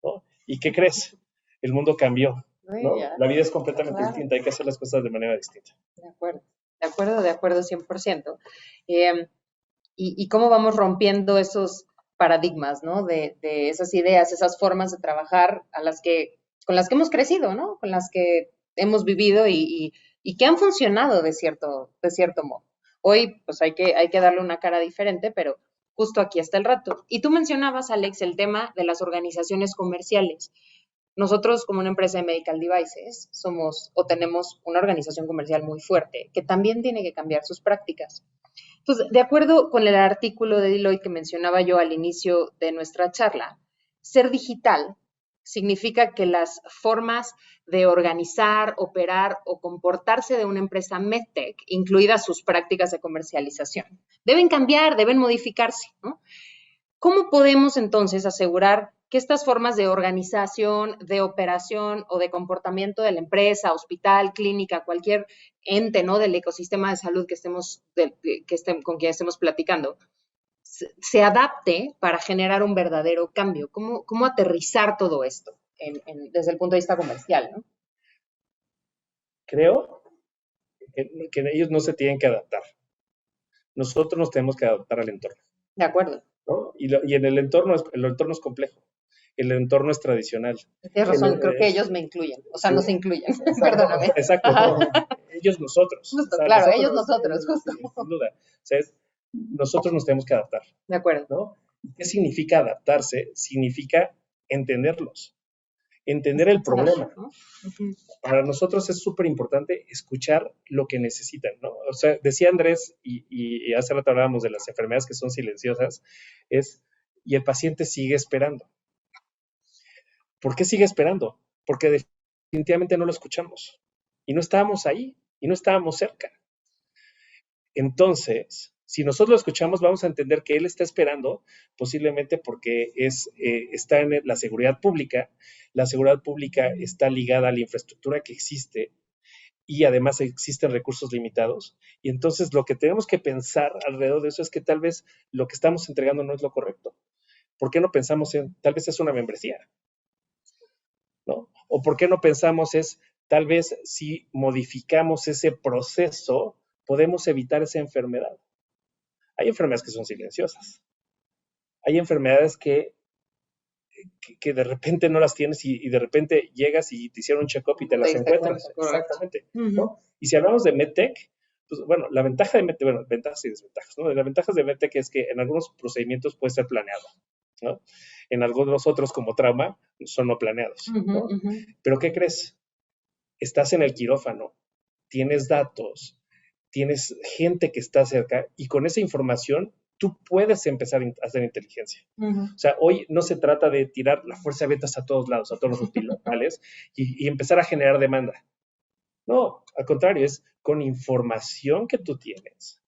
¿no? ¿Y qué crees? El mundo cambió, ¿no? La vida es completamente distinta, hay que hacer las cosas de manera distinta. De acuerdo, 100%. Y cómo vamos rompiendo esos paradigmas, ¿no? De esas ideas, esas formas de trabajar con las que hemos crecido, ¿no? Con las que hemos vivido y que han funcionado de cierto modo. Hoy, pues hay que darle una cara diferente, pero justo aquí está el rato. Y tú mencionabas, Alex, el tema de las organizaciones comerciales. Nosotros, como una empresa de medical devices, tenemos una organización comercial muy fuerte que también tiene que cambiar sus prácticas. Entonces, de acuerdo con el artículo de Deloitte que mencionaba yo al inicio de nuestra charla, ser digital significa que las formas de organizar, operar o comportarse de una empresa MedTech, incluidas sus prácticas de comercialización, deben cambiar, deben modificarse, ¿no? ¿Cómo podemos entonces asegurar que estas formas de organización, de operación o de comportamiento de la empresa, hospital, clínica, cualquier ente, ¿no?, del ecosistema de salud con quien estemos platicando, se adapte para generar un verdadero cambio? ¿Cómo aterrizar todo esto desde el punto de vista comercial, ¿no? Creo que ellos no se tienen que adaptar. Nosotros nos tenemos que adaptar al entorno. De acuerdo. ¿No? Y en el entorno es complejo. El entorno es tradicional. Tienes razón, creo que ellos me incluyen. O sea, sí, nos incluyen. Perdóname. Exacto. No, ellos nosotros. Justo, o sea, claro, ellos nosotros, justo. Sin duda. O sea, nosotros nos tenemos que adaptar. De acuerdo. ¿No? ¿Qué significa adaptarse? Significa entenderlos. Entender el problema. ¿No? Para nosotros es súper importante escuchar lo que necesitan, ¿no? O sea, decía Andrés, y hace rato hablábamos de las enfermedades que son silenciosas, y el paciente sigue esperando. ¿Por qué sigue esperando? Porque definitivamente no lo escuchamos. Y no estábamos ahí, y no estábamos cerca. Entonces, si nosotros lo escuchamos, vamos a entender que él está esperando, posiblemente porque está en la seguridad pública. La seguridad pública está ligada a la infraestructura que existe y además existen recursos limitados. Y entonces lo que tenemos que pensar alrededor de eso es que tal vez lo que estamos entregando no es lo correcto. ¿Por qué no pensamos tal vez es una membresía? ¿No? ¿O por qué no pensamos tal vez si modificamos ese proceso, podemos evitar esa enfermedad? Hay enfermedades que son silenciosas. Hay enfermedades que de repente no las tienes y de repente llegas y te hicieron un check-up y te las encuentras. Exactamente. ¿No? Y si hablamos de MedTech, Pues, bueno, la ventaja de MedTech, bueno, ventajas y desventajas, ¿no? Las ventajas de MedTech es que en algunos procedimientos puede ser planeado, ¿no? En algunos otros, como trauma, son no planeados, ¿no? Pero ¿qué crees? Estás en el quirófano, tienes datos, tienes gente que está cerca y con esa información tú puedes empezar a hacer inteligencia. O sea, hoy no se trata de tirar la fuerza de ventas a todos lados, a todos los hospitales y empezar a generar demanda. No, al contrario, es con información que tú tienes.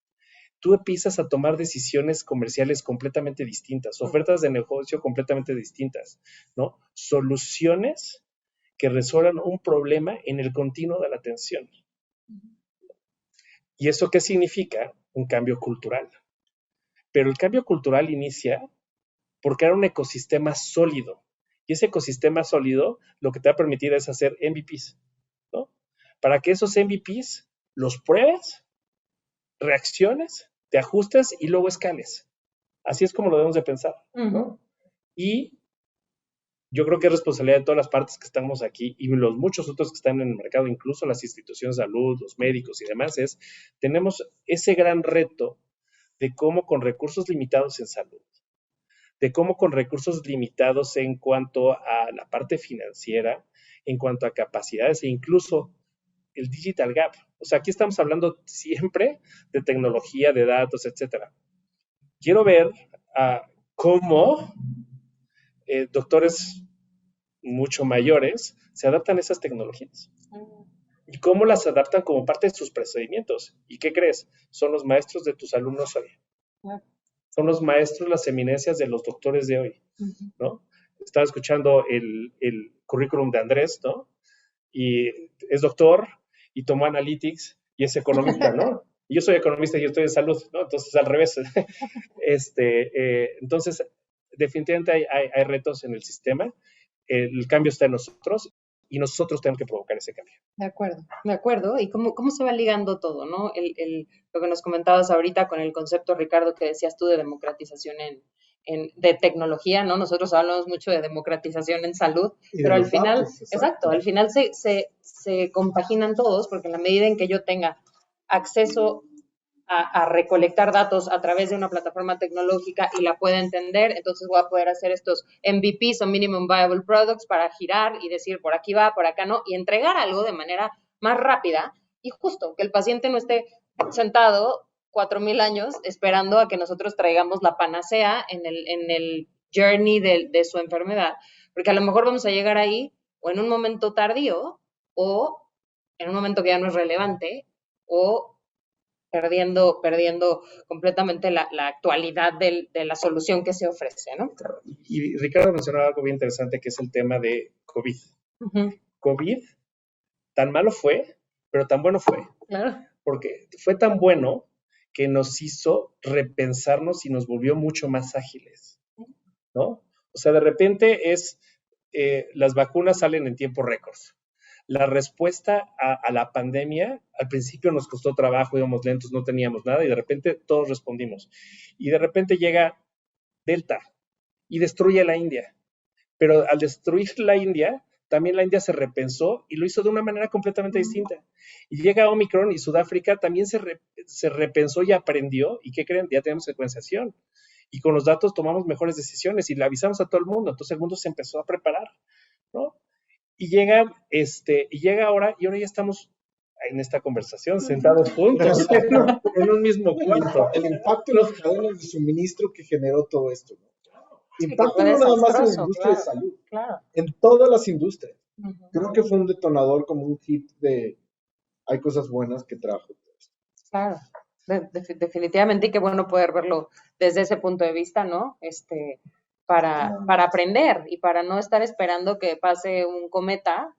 Tú empiezas a tomar decisiones comerciales completamente distintas, ofertas de negocio completamente distintas, ¿no? Soluciones que resuelvan un problema en el continuo de la atención. ¿Y eso qué significa? Un cambio cultural. Pero el cambio cultural inicia por crear un ecosistema sólido. Y ese ecosistema sólido lo que te va a permitir es hacer MVPs, ¿no? Para que esos MVPs los pruebes, reacciones, te ajustes y luego escales. Así es como lo debemos de pensar, ¿no? Y yo creo que es responsabilidad de todas las partes que estamos aquí y los muchos otros que están en el mercado, incluso las instituciones de salud, los médicos y demás, tenemos ese gran reto de cómo con recursos limitados en salud, de cómo con recursos limitados en cuanto a la parte financiera, en cuanto a capacidades e incluso el digital gap. O sea, aquí estamos hablando siempre de tecnología, de datos, etcétera. Quiero ver cómo doctores mucho mayores se adaptan a esas tecnologías y cómo las adaptan como parte de sus procedimientos. ¿Y qué crees? Son los maestros de tus alumnos hoy. Son los maestros, las eminencias de los doctores de hoy, ¿no? Estaba escuchando el currículum de Andrés, ¿no? Y es doctor y tomó analytics y es economista, ¿no? Y yo soy economista y yo estoy en salud, ¿no? Entonces, al revés. Entonces, definitivamente hay retos en el sistema. El cambio está en nosotros y nosotros tenemos que provocar ese cambio. De acuerdo. ¿Y cómo se va ligando todo, no? Lo que nos comentabas ahorita con el concepto, Ricardo, que decías tú de democratización de tecnología, ¿no? Nosotros hablamos mucho de democratización en salud, pero al final, exacto, al final se compaginan todos, porque en la medida en que yo tenga acceso a recolectar datos a través de una plataforma tecnológica y la pueda entender, entonces voy a poder hacer estos MVPs o Minimum Viable Products para girar y decir por aquí va, por acá no, y entregar algo de manera más rápida y justo que el paciente no esté sentado 4,000 años esperando a que nosotros traigamos la panacea en el journey de su enfermedad, porque a lo mejor vamos a llegar ahí o en un momento tardío o en un momento que ya no es relevante o perdiendo completamente la actualidad de la solución que se ofrece, ¿no? Y Ricardo mencionaba algo bien interesante que es el tema de COVID. COVID, tan malo fue, pero tan bueno fue. Claro. Porque fue tan bueno que nos hizo repensarnos y nos volvió mucho más ágiles, ¿no? O sea, de repente las vacunas salen en tiempo récord. La respuesta a la pandemia, al principio nos costó trabajo, íbamos lentos, no teníamos nada y de repente todos respondimos. Y de repente llega Delta y destruye la India. Pero al destruir la India, también la India se repensó y lo hizo de una manera completamente distinta. Y llega Omicron y Sudáfrica también se repensó y aprendió. ¿Y qué creen? Ya tenemos secuenciación. Y con los datos tomamos mejores decisiones y le avisamos a todo el mundo. Entonces el mundo se empezó a preparar, ¿no? Y llega ahora ya estamos en esta conversación, sentados juntos, en un mismo cuarto. El impacto en las cadenas de suministro que generó todo esto, ¿no? Impacto no nada más en la industria de salud, en todas las industrias. Creo que fue un detonador, como un hit de hay cosas buenas que trajo todo esto. Claro, definitivamente, y qué bueno poder verlo desde ese punto de vista, ¿no? Para aprender y para no estar esperando que pase un cometa,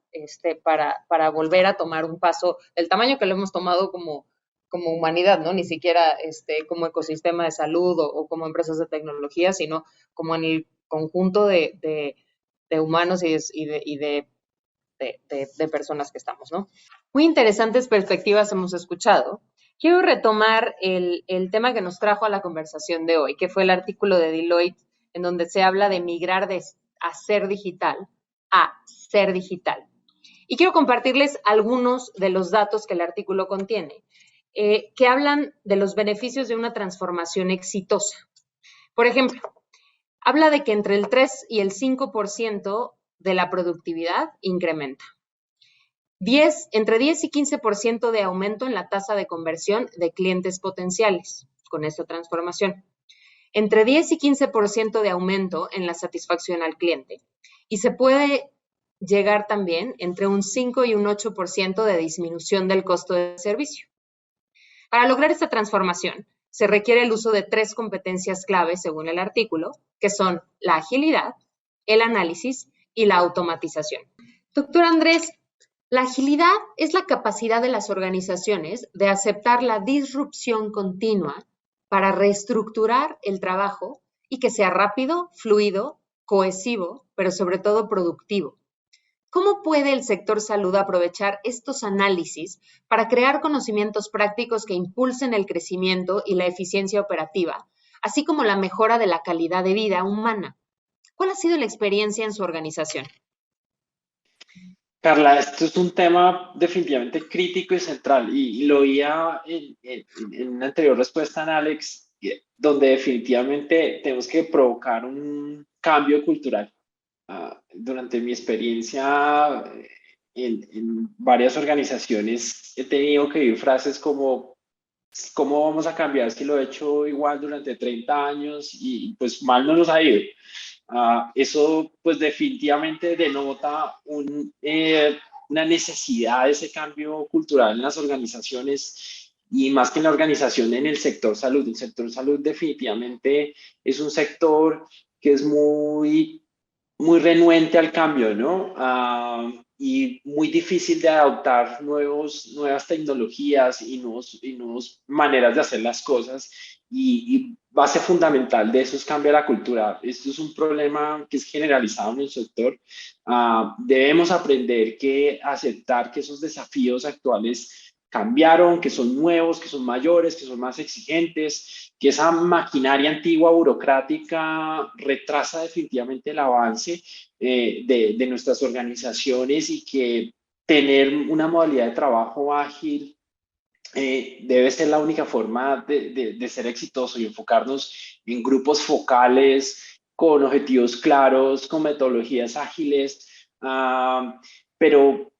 para volver a tomar un paso del tamaño que lo hemos tomado como humanidad, ¿no? Ni siquiera como ecosistema de salud o como empresas de tecnología, sino como en el conjunto de humanos y de personas que estamos, ¿no? Muy interesantes perspectivas hemos escuchado. Quiero retomar el tema que nos trajo a la conversación de hoy, que fue el artículo de Deloitte, en donde se habla de migrar a ser digital a ser digital. Y quiero compartirles algunos de los datos que el artículo contiene. que hablan de los beneficios de una transformación exitosa. Por ejemplo, habla de que entre el 3 y el 5% de la productividad incrementa. Entre 10 y 15% de aumento en la tasa de conversión de clientes potenciales con esta transformación. Entre 10 y 15% de aumento en la satisfacción al cliente. Y se puede llegar también entre un 5 y un 8% de disminución del costo del servicio. Para lograr esta transformación, se requiere el uso de 3 competencias claves según el artículo, que son la agilidad, el análisis y la automatización. Doctor Andrés, la agilidad es la capacidad de las organizaciones de aceptar la disrupción continua para reestructurar el trabajo y que sea rápido, fluido, cohesivo, pero sobre todo productivo. ¿Cómo puede el sector salud aprovechar estos análisis para crear conocimientos prácticos que impulsen el crecimiento y la eficiencia operativa, así como la mejora de la calidad de vida humana? ¿Cuál ha sido la experiencia en su organización? Carla, esto es un tema definitivamente crítico y central, y lo oía en una anterior respuesta en Alex, donde definitivamente tenemos que provocar un cambio cultural. Durante mi experiencia en varias organizaciones he tenido que oír frases como: ¿cómo vamos a cambiar si lo he hecho igual durante 30 años y pues mal no nos ha ido? Eso pues definitivamente denota una necesidad de ese cambio cultural en las organizaciones, y más que en la organización, en el sector salud. El sector salud definitivamente es un sector que es muy renuente al cambio, ¿no? Y muy difícil de adoptar nuevas tecnologías y nuevas maneras de hacer las cosas. Y base fundamental de eso es cambiar la cultura. Esto es un problema que es generalizado en el sector. Debemos aprender que aceptar que esos desafíos actuales cambiaron, que son nuevos, que son mayores, que son más exigentes, que esa maquinaria antigua burocrática retrasa definitivamente el avance de nuestras organizaciones, y que tener una modalidad de trabajo ágil debe ser la única forma de ser exitoso, y enfocarnos en grupos focales, con objetivos claros, con metodologías ágiles, pero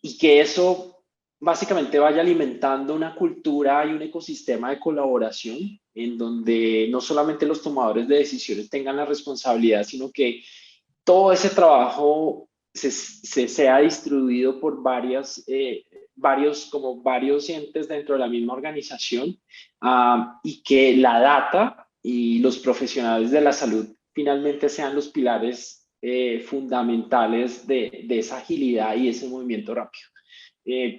y que eso básicamente vaya alimentando una cultura y un ecosistema de colaboración, en donde no solamente los tomadores de decisiones tengan la responsabilidad, sino que todo ese trabajo sea distribuido por varios entes dentro de la misma organización, y que la data y los profesionales de la salud finalmente sean los pilares fundamentales de esa agilidad y ese movimiento rápido.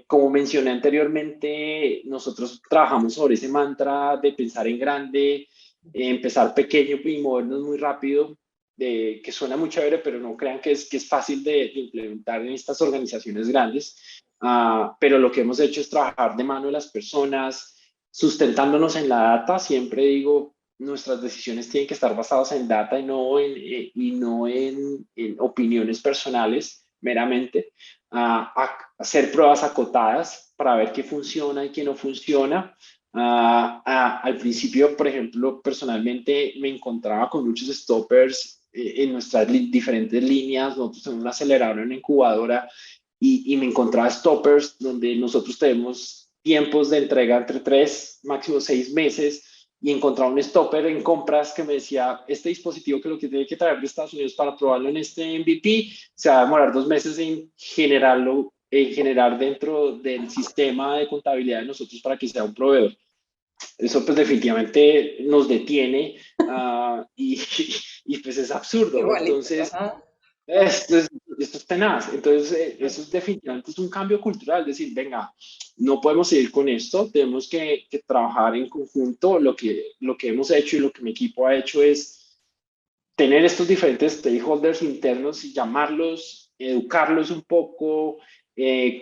Como mencioné anteriormente, nosotros trabajamos sobre ese mantra de pensar en grande, empezar pequeño y movernos muy rápido, que suena muy chévere, pero no crean que es fácil de implementar en estas organizaciones grandes. Pero lo que hemos hecho es trabajar de mano de las personas, sustentándonos en la data. Siempre digo, nuestras decisiones tienen que estar basadas en data y no en opiniones personales meramente. A hacer pruebas acotadas para ver qué funciona y qué no funciona. Al principio, por ejemplo, personalmente me encontraba con muchos stoppers en nuestras diferentes líneas. Nosotros tenemos una aceleradora, una incubadora, y me encontraba stoppers donde nosotros tenemos tiempos de entrega entre 3, máximo 6 meses, y encontraba un stopper en compras que me decía: este dispositivo, que lo que tiene que traer de Estados Unidos para probarlo en este MVP, se va a demorar 2 meses en generar dentro del sistema de contabilidad de nosotros para que sea un proveedor. Eso pues definitivamente nos detiene, y pues es absurdo. Igualito. Entonces, esto es tenaz. Entonces, eso es definitivamente un cambio cultural. Es decir, venga, no podemos seguir con esto, tenemos que trabajar en conjunto. Lo que hemos hecho y lo que mi equipo ha hecho es tener estos diferentes stakeholders internos y llamarlos, educarlos un poco,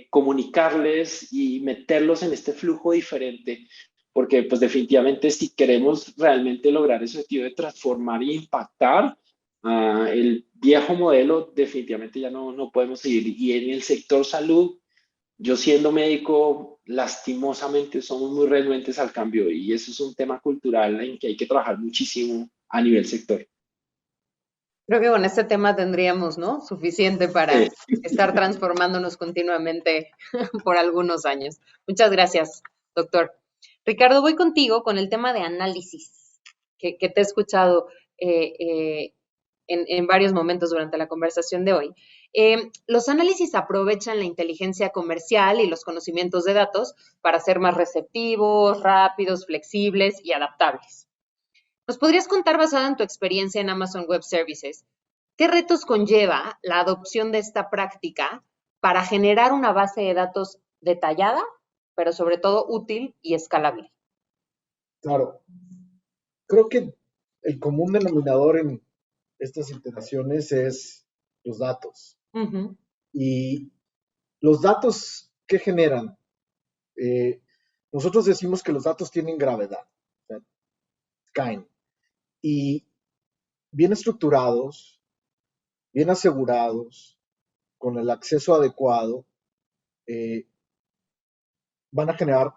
comunicarles y meterlos en este flujo diferente. Porque pues definitivamente, si queremos realmente lograr ese objetivo de transformar e impactar, el viejo modelo definitivamente ya no podemos seguir. Y en el sector salud, Yo siendo médico, lastimosamente somos muy renuentes al cambio y eso es un tema cultural en que hay que trabajar muchísimo a nivel sector. Creo que con este tema tendríamos, ¿no? Suficiente para Sí. estar transformándonos continuamente por algunos años. Muchas gracias, doctor. Ricardo, voy contigo con el tema de análisis, que te he escuchado en varios momentos durante la conversación de hoy. Los análisis aprovechan la inteligencia comercial y los conocimientos de datos para ser más receptivos, rápidos, flexibles y adaptables. ¿Nos podrías contar, basada en tu experiencia en Amazon Web Services, qué retos conlleva la adopción de esta práctica para generar una base de datos detallada, pero sobre todo útil y escalable? Claro, creo que el común denominador en estas iteraciones es los datos. Uh-huh. Y los datos que generan, nosotros decimos que los datos tienen gravedad, o sea, caen. Y bien estructurados, bien asegurados, con el acceso adecuado, van a generar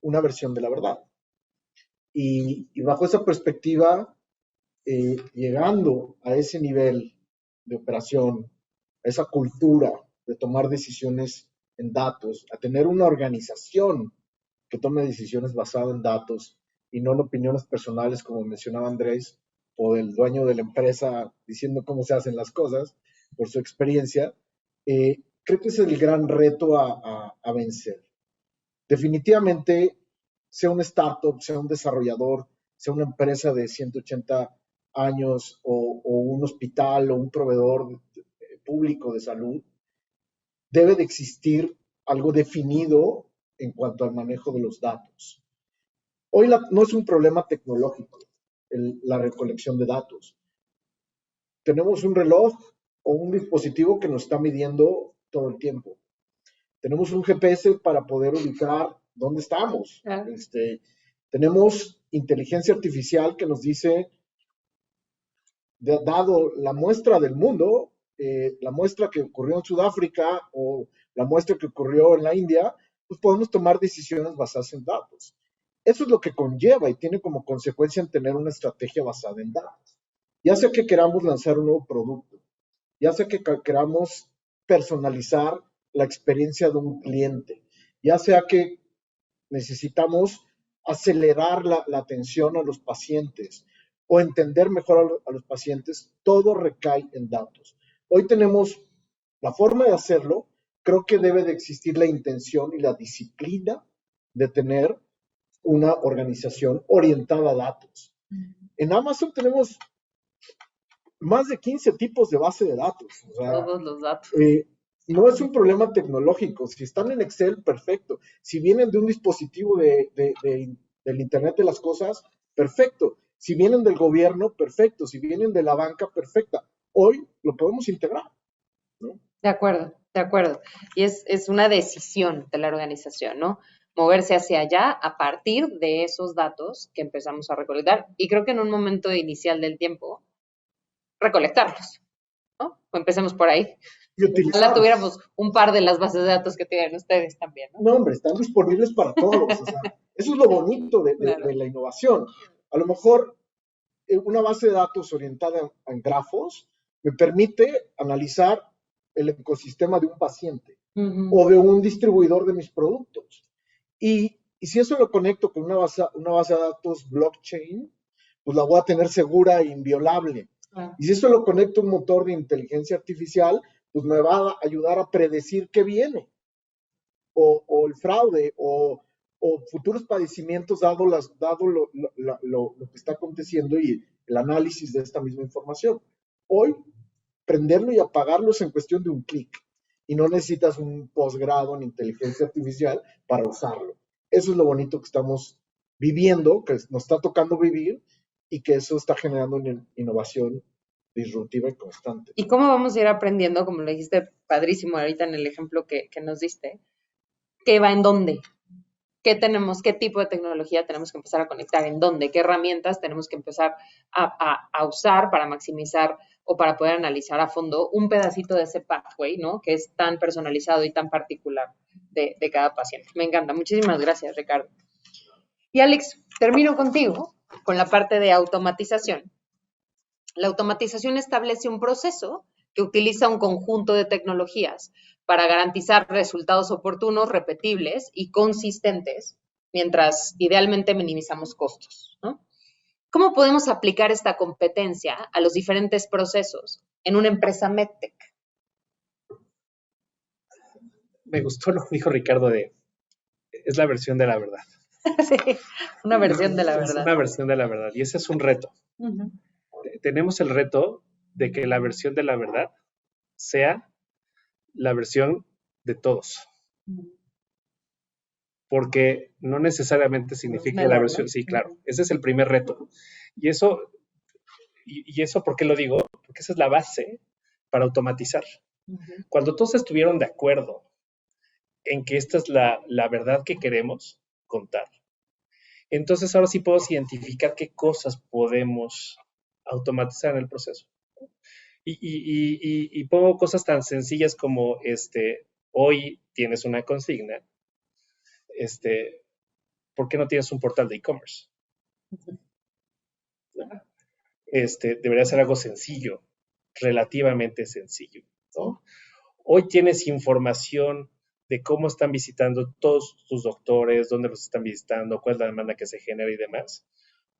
una versión de la verdad. Y bajo esa perspectiva, llegando a ese nivel de operación, a esa cultura de tomar decisiones en datos, a tener una organización que tome decisiones basadas en datos y no en opiniones personales, como mencionaba Andrés, o del dueño de la empresa diciendo cómo se hacen las cosas por su experiencia, creo que ese es el gran reto a vencer. Definitivamente, sea un startup, sea un desarrollador, sea una empresa de 180 años o un hospital o un proveedor público de salud, debe de existir algo definido en cuanto al manejo de los datos. Hoy no es un problema tecnológico la recolección de datos. Tenemos un reloj o un dispositivo que nos está midiendo todo el tiempo. Tenemos un GPS para poder ubicar dónde estamos. Tenemos inteligencia artificial que nos dice, dado la muestra del mundo, la muestra que ocurrió en Sudáfrica o la muestra que ocurrió en la India, pues podemos tomar decisiones basadas en datos. Eso es lo que conlleva y tiene como consecuencia en tener una estrategia basada en datos. Ya sea que queramos lanzar un nuevo producto, ya sea que queramos personalizar la experiencia de un cliente, ya sea que necesitamos acelerar la atención a los pacientes o entender mejor a los pacientes, todo recae en datos. Hoy tenemos la forma de hacerlo, creo que debe de existir la intención y la disciplina de tener una organización orientada a datos. En Amazon tenemos más de 15 tipos de base de datos. O sea, todos los datos. No es un problema tecnológico. Si están en Excel, perfecto. Si vienen de un dispositivo del Internet de las cosas, perfecto. Si vienen del gobierno, perfecto. Si vienen de la banca, perfecta. Hoy lo podemos integrar, ¿no? De acuerdo, de acuerdo. Y es una decisión de la organización, ¿no? Moverse hacia allá a partir de esos datos que empezamos a recolectar. Y creo que en un momento inicial del tiempo, recolectarlos, ¿no? O empecemos por ahí. Y Ojalá tuviéramos un par de las bases de datos que tienen ustedes también, ¿no? No, hombre, están disponibles para todos. O sea, eso es lo bonito Claro. de la innovación. A lo mejor una base de datos orientada en grafos me permite analizar el ecosistema de un paciente o de un distribuidor de mis productos. Y si eso lo conecto con una base de datos blockchain, pues la voy a tener segura e inviolable. Y si eso lo conecto a un motor de inteligencia artificial, pues me va a ayudar a predecir qué viene, o el fraude, o futuros padecimientos dado lo que está aconteciendo y el análisis de esta misma información. Hoy, prenderlo y apagarlo es en cuestión de un clic, y no necesitas un posgrado en inteligencia artificial para usarlo. Eso es lo bonito que estamos viviendo, que nos está tocando vivir, y que eso está generando una innovación disruptiva y constante. ¿Y cómo vamos a ir aprendiendo, como lo dijiste padrísimo ahorita en el ejemplo que nos diste, qué va en dónde? ¿Qué tenemos, qué tipo de tecnología tenemos que empezar a conectar en dónde? ¿Qué herramientas tenemos que empezar a usar para maximizar o para poder analizar a fondo un pedacito de ese pathway, ¿no? Que es tan personalizado y tan particular de cada paciente. Me encanta. Muchísimas gracias, Ricardo. Y Alex, termino contigo con la parte de automatización. La automatización establece un proceso que utiliza un conjunto de tecnologías para garantizar resultados oportunos, repetibles y consistentes, mientras idealmente minimizamos costos, ¿no? ¿Cómo podemos aplicar esta competencia a los diferentes procesos en una empresa MedTech? Me gustó lo que dijo Ricardo es la versión de la verdad. Sí, una versión de la verdad. Es una versión de la verdad y ese es un reto. Uh-huh. Tenemos el reto de que la versión de la verdad sea la versión de todos. Porque no necesariamente significa la versión. Sí, claro, ese es el primer reto. Y eso, ¿por qué lo digo? Porque esa es la base para automatizar. Uh-huh. Cuando todos estuvieron de acuerdo en que esta es la verdad que queremos contar, entonces ahora sí podemos identificar qué cosas podemos automatizar en el proceso. Y pongo cosas tan sencillas como hoy tienes una consigna, ¿por qué no tienes un portal de e-commerce? Debería ser algo sencillo, relativamente sencillo, ¿no? Hoy tienes información de cómo están visitando todos tus doctores, dónde los están visitando, cuál es la demanda que se genera y demás.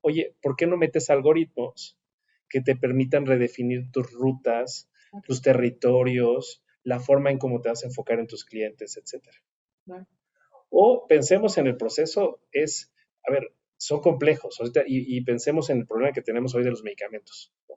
Oye, ¿por qué no metes algoritmos que te permitan redefinir tus rutas, tus territorios, la forma en cómo te vas a enfocar en tus clientes, etcétera? Bueno. O pensemos en el proceso, son complejos, ahorita, y pensemos en el problema que tenemos hoy de los medicamentos, ¿no?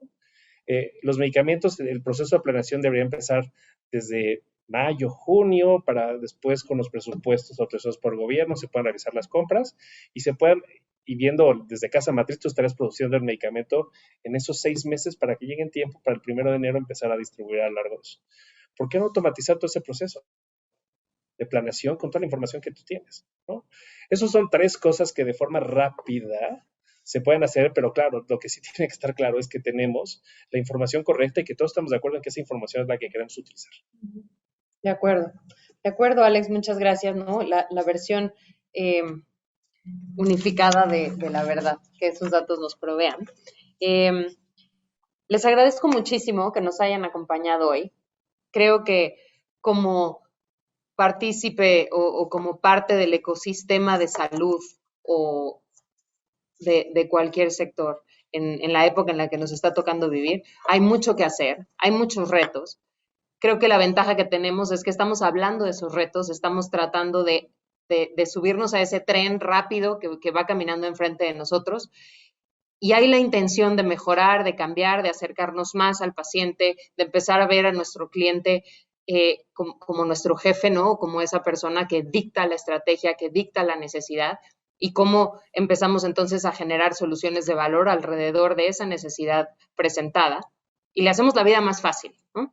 Los medicamentos, el proceso de planeación debería empezar desde mayo, junio, para después con los presupuestos autorizados por el gobierno se puedan realizar las compras y viendo desde casa matriz, tú estarás produciendo el medicamento en esos 6 meses para que llegue en tiempo para el 1 de enero empezar a distribuir a lo largo de eso. ¿Por qué no automatizar todo ese proceso de planeación con toda la información que tú tienes, ¿no? Esas son 3 cosas que de forma rápida se pueden hacer, pero claro, lo que sí tiene que estar claro es que tenemos la información correcta y que todos estamos de acuerdo en que esa información es la que queremos utilizar. De acuerdo, Alex, muchas gracias, ¿no? La versión unificada de la verdad, que esos datos nos provean. Les agradezco muchísimo que nos hayan acompañado hoy. Creo que como partícipe o como parte del ecosistema de salud o de cualquier sector en la época en la que nos está tocando vivir, hay mucho que hacer, hay muchos retos. Creo que la ventaja que tenemos es que estamos hablando de esos retos, estamos tratando de subirnos a ese tren rápido que va caminando enfrente de nosotros y hay la intención de mejorar, de cambiar, de acercarnos más al paciente, de empezar a ver a nuestro cliente como nuestro jefe, ¿no? Como esa persona que dicta la estrategia, que dicta la necesidad y cómo empezamos entonces a generar soluciones de valor alrededor de esa necesidad presentada y le hacemos la vida más fácil, ¿no?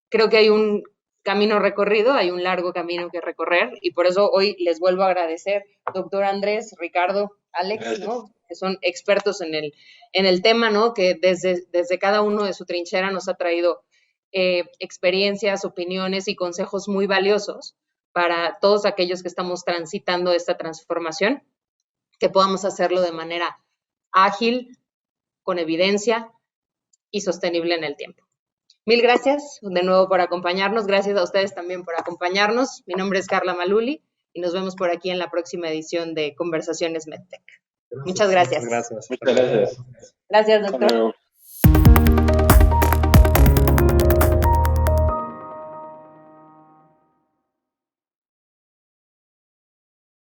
Creo que hay un camino recorrido, hay un largo camino que recorrer y por eso hoy les vuelvo a agradecer, doctor Andrés, Ricardo, Alex, ¿no? Que son expertos en el tema, ¿no? Que desde cada uno de su trinchera nos ha traído experiencias, opiniones y consejos muy valiosos para todos aquellos que estamos transitando esta transformación, que podamos hacerlo de manera ágil, con evidencia y sostenible en el tiempo. Mil gracias de nuevo por acompañarnos. Gracias a ustedes también por acompañarnos. Mi nombre es Carla Maluli y nos vemos por aquí en la próxima edición de Conversaciones MedTech. Muchas gracias. Muchas gracias. Gracias, doctor.